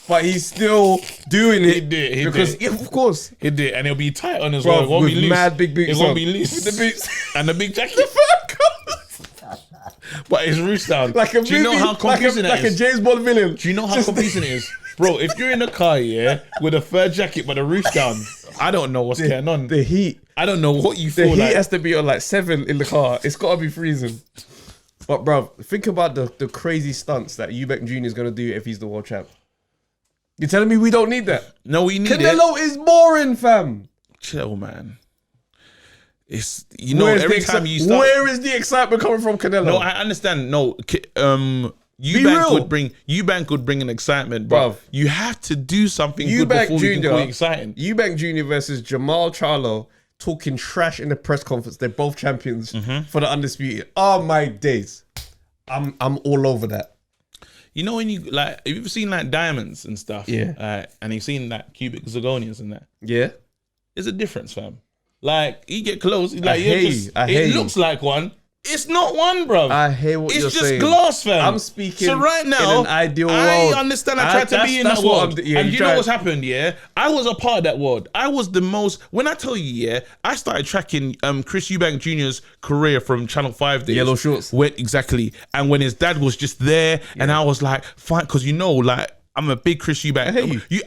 [SPEAKER 2] But he's still doing it.
[SPEAKER 3] He did.
[SPEAKER 2] Because, yeah, of course.
[SPEAKER 3] He did. And it'll be tight on as
[SPEAKER 2] Bruv,
[SPEAKER 3] well. It won't
[SPEAKER 2] with
[SPEAKER 3] be loose.
[SPEAKER 2] mad big boots
[SPEAKER 3] It won't
[SPEAKER 2] on.
[SPEAKER 3] be loose.
[SPEAKER 2] With the boots.
[SPEAKER 3] And the big jacket. But it's roost down.
[SPEAKER 2] Like a
[SPEAKER 3] Do you know how confusing that
[SPEAKER 2] like
[SPEAKER 3] is?
[SPEAKER 2] a James Bond villain.
[SPEAKER 3] Do you know how confusing it is? Bro, if you're in a car, yeah, with a fur jacket but a roost down, I don't know what's going on.
[SPEAKER 2] The heat.
[SPEAKER 3] I don't know what you
[SPEAKER 2] The
[SPEAKER 3] feel
[SPEAKER 2] heat
[SPEAKER 3] like.
[SPEAKER 2] has to be on like 7 in the car. It's got to be freezing. But bruv, think about the crazy stunts that Eubank Jr. is going to do if he's the world champ. You're telling me we don't need that?
[SPEAKER 3] No, we need it.
[SPEAKER 2] Canelo is boring, fam.
[SPEAKER 3] Chill, man. It's every time you start.
[SPEAKER 2] Where is the excitement coming from Canelo?
[SPEAKER 3] No, I understand. No, Eubank would bring an excitement, bro. You have to do something good before we can call it exciting.
[SPEAKER 2] Eubank Jr. versus Jamal Charlo talking trash in the press conference. They're both champions for the Undisputed. Oh my days. I'm all over that.
[SPEAKER 3] You know when you like, have you ever seen like diamonds and stuff?
[SPEAKER 2] Yeah.
[SPEAKER 3] And you've seen that cubic zirconias and that.
[SPEAKER 2] Yeah.
[SPEAKER 3] There's a difference, fam. Like you get close, like it looks like one. It's not one, bro.
[SPEAKER 2] I hear what you're saying.
[SPEAKER 3] It's just glass, fam.
[SPEAKER 2] I'm speaking.
[SPEAKER 3] So right now,
[SPEAKER 2] in an ideal world.
[SPEAKER 3] I understand. I tried to be in that world, and you know what's happened? Yeah, I was a part of that world. I was the most. When I tell you, yeah, I started tracking Chris Eubank Jr.'s career from Channel 5 days.
[SPEAKER 2] Yellow Shorts.
[SPEAKER 3] Exactly, and when his dad was just there, and I was like, fine, because you know, like I'm a big Chris Eubank.
[SPEAKER 2] I hate you.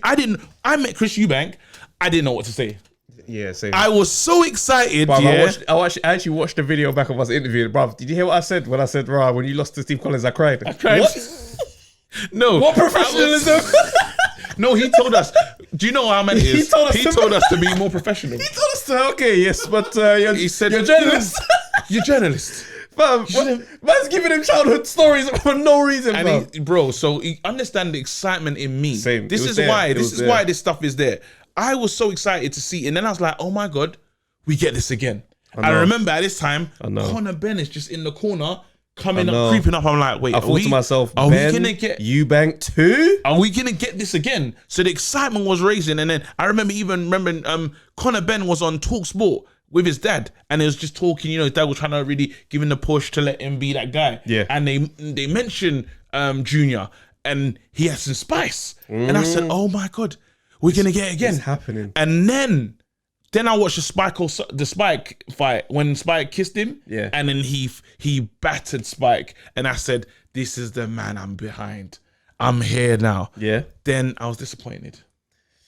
[SPEAKER 3] I met Chris Eubank. I didn't know what to say.
[SPEAKER 2] Yeah, same.
[SPEAKER 3] I was so excited.
[SPEAKER 2] Bruv,
[SPEAKER 3] yeah,
[SPEAKER 2] I actually watched the video back of us interviewing. Bruv, did you hear what I said when I said, "Rah, when you lost to Steve Collins, I cried." What?
[SPEAKER 3] No.
[SPEAKER 2] What professionalism?
[SPEAKER 3] No, he told us. Do you know how many is? He told us to be more professional.
[SPEAKER 2] He told us to. Okay, yes, but
[SPEAKER 3] he said,
[SPEAKER 2] you're a journalist.
[SPEAKER 3] You're a journalist.
[SPEAKER 2] Man's giving him childhood stories for no reason,
[SPEAKER 3] bro. So he understand the excitement in me.
[SPEAKER 2] Same.
[SPEAKER 3] This is why this stuff is there. I was so excited to see, and then I was like, "Oh my god, we get this again." I remember at this time, Conor Ben is just in the corner, coming up, creeping up. I'm like, "Wait,
[SPEAKER 2] I thought to myself,
[SPEAKER 3] are we gonna get
[SPEAKER 2] Eubank too?
[SPEAKER 3] Are we gonna get this again?" So the excitement was raising, and then I remember Conor Ben was on Talk Sport with his dad, and he was just talking. You know, his dad was trying to really give him the push to let him be that guy.
[SPEAKER 2] Yeah,
[SPEAKER 3] and they mentioned Junior, and he has some spice, and I said, "Oh my god." We're gonna get it again.
[SPEAKER 2] It's happening.
[SPEAKER 3] And then I watched the Spike fight when Spike kissed him.
[SPEAKER 2] Yeah.
[SPEAKER 3] And then he battered Spike. And I said, "This is the man I'm behind. I'm here now."
[SPEAKER 2] Yeah.
[SPEAKER 3] Then I was disappointed.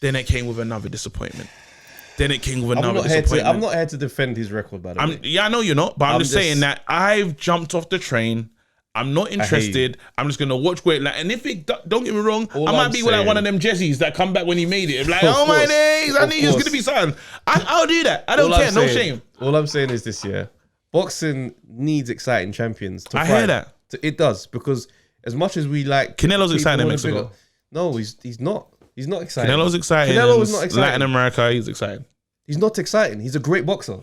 [SPEAKER 3] Then it came with another disappointment. I'm not
[SPEAKER 2] here to defend his record, by the way.
[SPEAKER 3] Yeah, I know you're not, but I'm just saying that I've jumped off the train. I'm not interested. I'm just gonna watch where and if it don't get me wrong, I might be like one of them Jessies that come back when he made it. Like, oh my days, I knew he was gonna be something. I'll do that. I don't care, no shame.
[SPEAKER 2] All I'm saying is this: boxing needs exciting champions. To
[SPEAKER 3] I
[SPEAKER 2] fight.
[SPEAKER 3] hear that.
[SPEAKER 2] It does, because as much as we like
[SPEAKER 3] Canelo's exciting in Mexico.
[SPEAKER 2] No, he's not. He's not exciting.
[SPEAKER 3] Canelo's exciting.
[SPEAKER 2] Canelo is not exciting.
[SPEAKER 3] Latin America, he's exciting.
[SPEAKER 2] He's not exciting. He's a great boxer.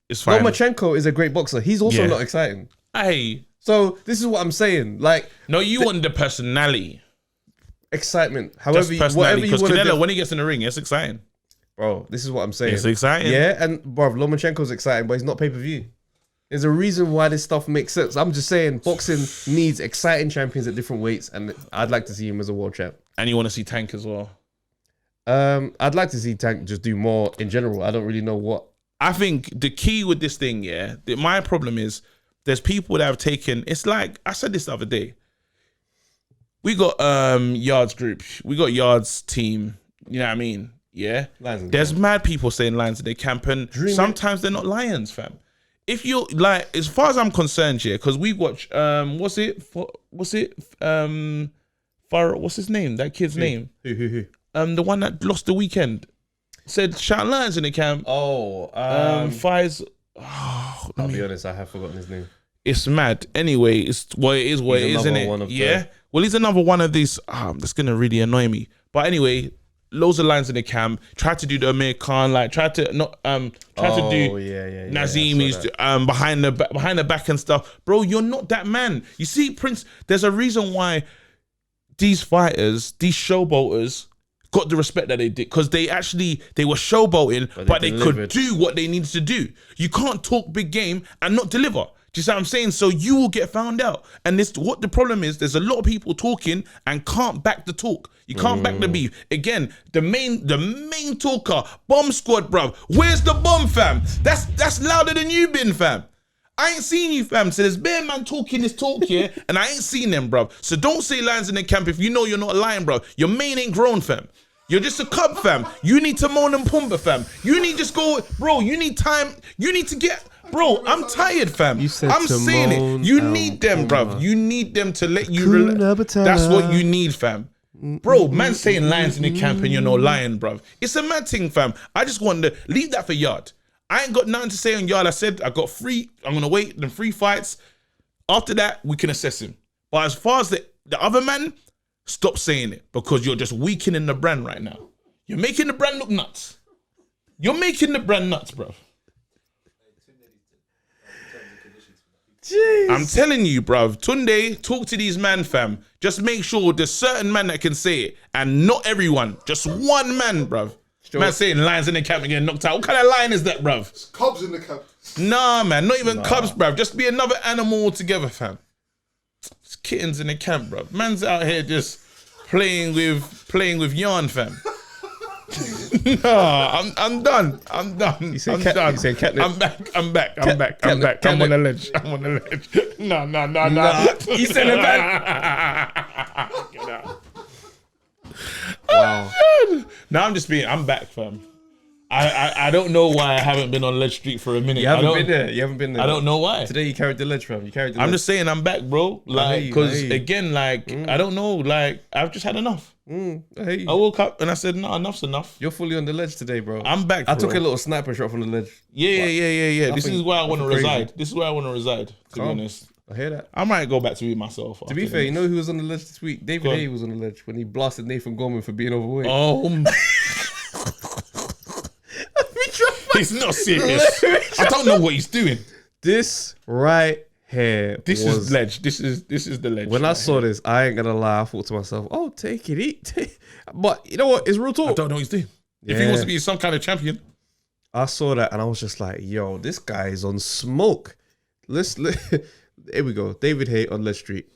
[SPEAKER 3] It's fine.
[SPEAKER 2] Lomachenko is a great boxer. He's also not exciting. So this is what I'm saying. Like,
[SPEAKER 3] no, you want the personality,
[SPEAKER 2] excitement. However, whatever you
[SPEAKER 3] because
[SPEAKER 2] want.
[SPEAKER 3] Canelo, when he gets in the ring, it's exciting,
[SPEAKER 2] bro. This is what I'm saying.
[SPEAKER 3] It's exciting.
[SPEAKER 2] Yeah, and bro, Lomachenko's exciting, but he's not pay per view. There's a reason why this stuff makes sense. I'm just saying, boxing needs exciting champions at different weights, and I'd like to see him as a world champ.
[SPEAKER 3] And you want to see Tank as well.
[SPEAKER 2] I'd like to see Tank just do more in general. I don't really know what.
[SPEAKER 3] I think the key with this thing, my problem is. There's people that have taken. It's like I said this the other day. We got Yards group. We got Yards team. You know what I mean? Yeah. There's mad people saying lions in their camp, and sometimes they're not lions, fam. If you're like, as far as I'm concerned, because we watch. What's his name? That kid's name.
[SPEAKER 2] Who?
[SPEAKER 3] The one that lost the weekend. Said shout lions in the camp. Fies.
[SPEAKER 2] I'll be honest, I have forgotten his name.
[SPEAKER 3] It's mad. Anyway, it's what it is, isn't it? Yeah. Well, he's another one of these. That's gonna really annoy me. But anyway, loads of lines in the camp. Tried to do the Amir Khan, like tried to do Nazim. He's behind the back and stuff. Bro, you're not that man. You see, Prince. There's a reason why these fighters, these showboaters, got the respect that they did, because they were showboating, but they could do what they needed to do. You can't talk big game and not deliver. Do you see what I'm saying? So you will get found out. And what the problem is, there's a lot of people talking and can't back the talk. You can't back the beef. Again, the main talker, Bomb Squad, bruv. Where's the bomb, fam? That's louder than you been, fam. I ain't seen you, fam. So there's bare man talking this talk here, and I ain't seen them, bruv. So don't say lions in the camp if you know you're not a lion, bruv. Your mane ain't grown, fam. You're just a cub, fam. You need Timon and Pumbaa, fam. You need just go, bro. You need time. You need to get, bro. I'm tired, fam. I'm saying it. You need them, bruv. You need them to let you. That's what you need, fam. Bro, man saying lions in the camp and you're no lion, bruv. It's a mad thing, fam. I just want to leave that for Yard. I ain't got nothing to say on Yard. I said I got 3. I'm gonna wait them 3 fights. After that, we can assess him. But as far as the other man, stop saying it because you're just weakening the brand right now. You're making the brand look nuts. You're making the brand nuts, bro. Jeez. I'm telling you, bruv. Tunde, talk to these man, fam. Just make sure there's certain man that can say it, and not everyone. Just one man, bruv. Sure. Man saying lions in the camp and getting knocked out. What kind of lion is that, bruv?
[SPEAKER 9] Cubs in the camp.
[SPEAKER 3] Nah, man. Not even cubs, bruv. Just be another animal altogether, fam. It's kittens in the camp, bruv. Man's out here just playing with yarn, fam. No, I'm done. I'm done. I'm done. I'm back. I'm on the ledge. No.
[SPEAKER 2] You said it back.
[SPEAKER 3] Get out.
[SPEAKER 2] Wow.
[SPEAKER 3] Now I'm back, fam. I don't know why I haven't been on Ledge Street for a minute.
[SPEAKER 2] You haven't been there.
[SPEAKER 3] I don't know why.
[SPEAKER 2] Today you carried the ledge, fam.
[SPEAKER 3] I'm just saying I'm back, bro. Like, because again, like, I don't know. Like, I've just had enough. I woke up and I said, no, enough's enough.
[SPEAKER 2] You're fully on the ledge today, bro.
[SPEAKER 3] I'm back, bro.
[SPEAKER 2] I took a little sniper shot from the ledge.
[SPEAKER 3] Yeah. This is where I want to reside. This is where I want to reside, to be honest.
[SPEAKER 2] I hear that.
[SPEAKER 3] I might go back to be myself.
[SPEAKER 2] To be fair, you know who was on the ledge this week? David Hay was on the ledge when he blasted Nathan Gorman for being overweight.
[SPEAKER 3] Oh, he's not serious. I don't know what he's doing.
[SPEAKER 2] This right here.
[SPEAKER 3] This is ledge. This is the ledge.
[SPEAKER 2] When I saw this, I ain't gonna lie. I thought to myself, "Oh, take it, eat." But you know what? It's real talk.
[SPEAKER 3] I don't know what he's doing. Yeah. If he wants to be some kind of champion,
[SPEAKER 2] I saw that and I was just like, "Yo, this guy is on smoke." Here we go. David Hay on Ledge Street.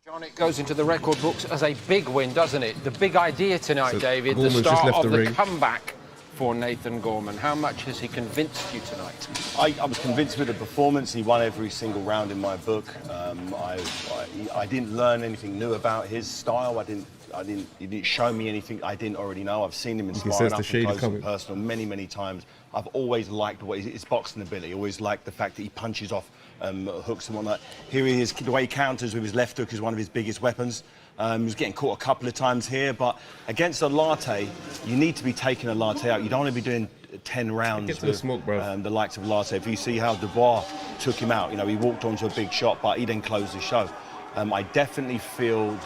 [SPEAKER 1] John, it goes into the record books as a big win, doesn't it? The big idea tonight,
[SPEAKER 2] So
[SPEAKER 1] David,
[SPEAKER 2] Gorman's
[SPEAKER 1] the
[SPEAKER 2] just
[SPEAKER 1] start
[SPEAKER 2] left
[SPEAKER 1] of
[SPEAKER 2] the
[SPEAKER 1] the
[SPEAKER 2] ring.
[SPEAKER 1] comeback for Nathan Gorman. How much has he convinced you tonight?
[SPEAKER 10] I was convinced with the performance. He won every single round in my book. I didn't learn anything new about his style. He didn't show me anything I didn't already know. I've seen him in sparring up and close and personal many times. I've always liked what his boxing ability. Always liked the fact that he punches off hooks and whatnot. Here he is, the way he counters with his left hook is one of his biggest weapons. He was getting caught a couple of times here, but against a latte, you need to be taking a latte out. You don't want to be doing 10 rounds with the likes of latte. If you see how Dubois took him out, you know, he walked onto a big shot, but he then closed the show. I definitely feel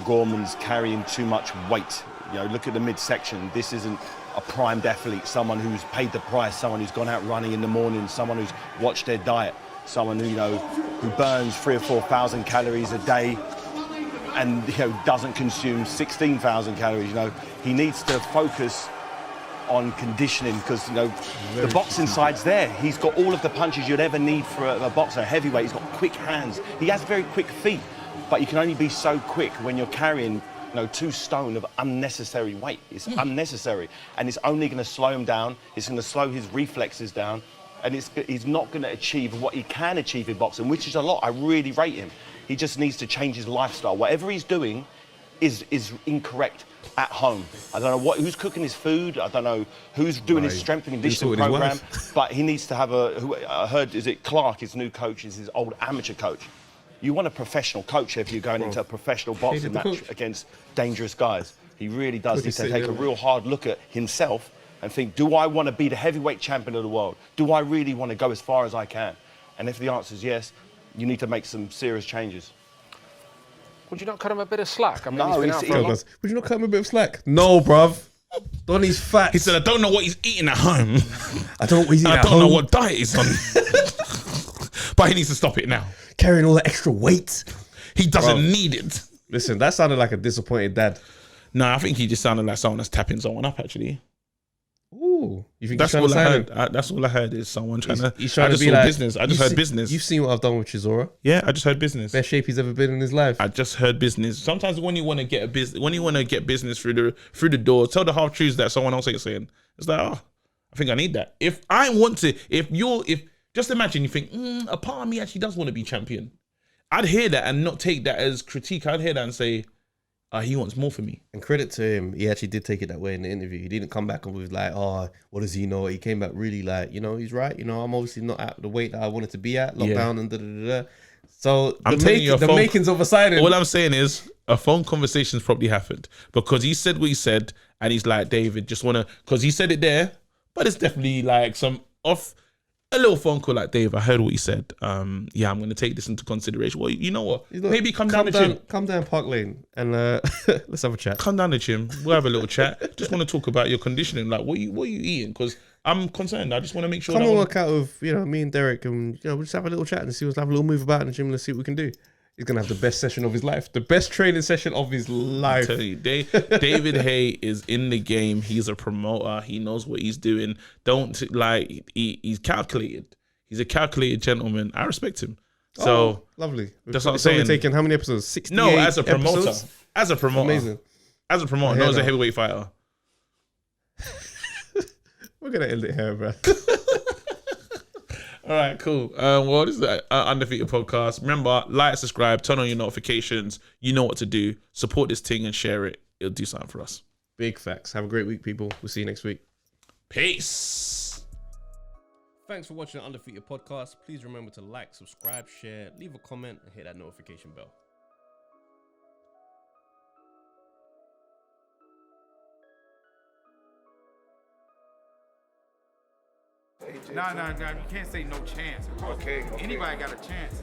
[SPEAKER 10] Gorman's carrying too much weight. You know, look at the midsection. This isn't a primed athlete, someone who's paid the price, someone who's gone out running in the morning, someone who's watched their diet, someone who, you know, who burns 3,000 or 4,000 calories a day and, you know, doesn't consume 16,000 calories. You know, he needs to focus on conditioning because, you know, the boxing side's there. He's got all of the punches you'd ever need for a boxer, a heavyweight. He's got quick hands. He has very quick feet, but you can only be so quick when you're carrying 2 stone of unnecessary weight. It's unnecessary, and it's only going to slow him down. It's going to slow his reflexes down, and he's not going to achieve what he can achieve in boxing, which is a lot. I really rate him. He just needs to change his lifestyle. Whatever he's doing is incorrect at home. I don't know who's cooking his food. I don't know who's doing his strength and conditioning program, but he needs to have I heard, is it Clark, his new coach, is his old amateur coach. You want a professional coach if you're going into a professional boxing match against dangerous guys. He really does need to take a real hard look at himself and think, do I want to be the heavyweight champion of the world? Do I really want to go as far as I can? And if the answer is yes, you need to make some serious changes.
[SPEAKER 1] Would you not cut him a bit of slack? I mean,
[SPEAKER 2] would you not cut him a bit of slack? No, bruv. Donnie's fat.
[SPEAKER 3] He said, I don't know what he's eating at home.
[SPEAKER 2] I don't
[SPEAKER 3] know what diet he's on. But he needs to stop it now.
[SPEAKER 2] Carrying all that extra weight.
[SPEAKER 3] He doesn't need it.
[SPEAKER 2] Listen, that sounded like a disappointed dad.
[SPEAKER 3] No, I think he just sounded like someone that's tapping someone up, actually.
[SPEAKER 2] Ooh. You think
[SPEAKER 3] that's all I heard? That's all I heard is someone trying to...
[SPEAKER 2] He's trying to be like...
[SPEAKER 3] business. I just heard business.
[SPEAKER 2] You've seen what I've done with Chisora.
[SPEAKER 3] Yeah, I just heard business.
[SPEAKER 2] Best shape he's ever been in his life.
[SPEAKER 3] I just heard business. Sometimes when you want to get business through the door, tell the half truths that someone else ain't saying. It's like, oh, I think I need that. If I want to... Just imagine you think, a part of me actually does want to be champion. I'd hear that and not take that as critique. I'd hear that and say, he wants more for me.
[SPEAKER 2] And credit to him, he actually did take it that way in the interview. He didn't come back and was like, oh, what does he know? He came back really like, he's right. I'm obviously not at the weight that I wanted to be at, lockdown and da-da-da-da. So the makings of a signing.
[SPEAKER 3] All I'm saying is a phone conversation's probably happened because he said what he said and he's like, David, just want to, because he said it there, but it's definitely like some off a little phone call like, Dave, I heard what you said. Yeah, I'm going to take this into consideration. Well, you know what? Maybe come down the gym.
[SPEAKER 2] Come down Park Lane and let's have a chat.
[SPEAKER 3] Come down the gym. We'll have a little chat. Just want to talk about your conditioning. Like, what are you eating? Because I'm concerned. I just want to make sure.
[SPEAKER 2] Come and work out with, me and Derek, and we'll just have a little chat and see. We'll have a little move about in the gym and let's see what we can do. He's gonna have the best session of his life, the best training session of his life.
[SPEAKER 3] I tell you, David Hay is in the game. He's a promoter. He knows what he's doing. He's calculated. He's a calculated gentleman. I respect him. So
[SPEAKER 2] lovely.
[SPEAKER 3] That's what I'm saying.
[SPEAKER 2] Taking how many episodes? 68
[SPEAKER 3] No, as a promoter.
[SPEAKER 2] Episodes?
[SPEAKER 3] As a promoter.
[SPEAKER 2] Amazing.
[SPEAKER 3] As a promoter, not as a heavyweight fighter.
[SPEAKER 2] We're gonna end it here, bro.
[SPEAKER 3] All right, cool. Well, this is the Undefeated Podcast. Remember, like, subscribe, turn on your notifications. You know what to do. Support this thing and share it. It'll do something for us.
[SPEAKER 2] Big facts. Have a great week, people. We'll see you next week.
[SPEAKER 3] Peace.
[SPEAKER 2] Thanks for watching the Undefeated Podcast. Please remember to like, subscribe, share, leave a comment, and hit that notification bell.
[SPEAKER 5] No, you can't say no chance. Okay. Anybody got a chance.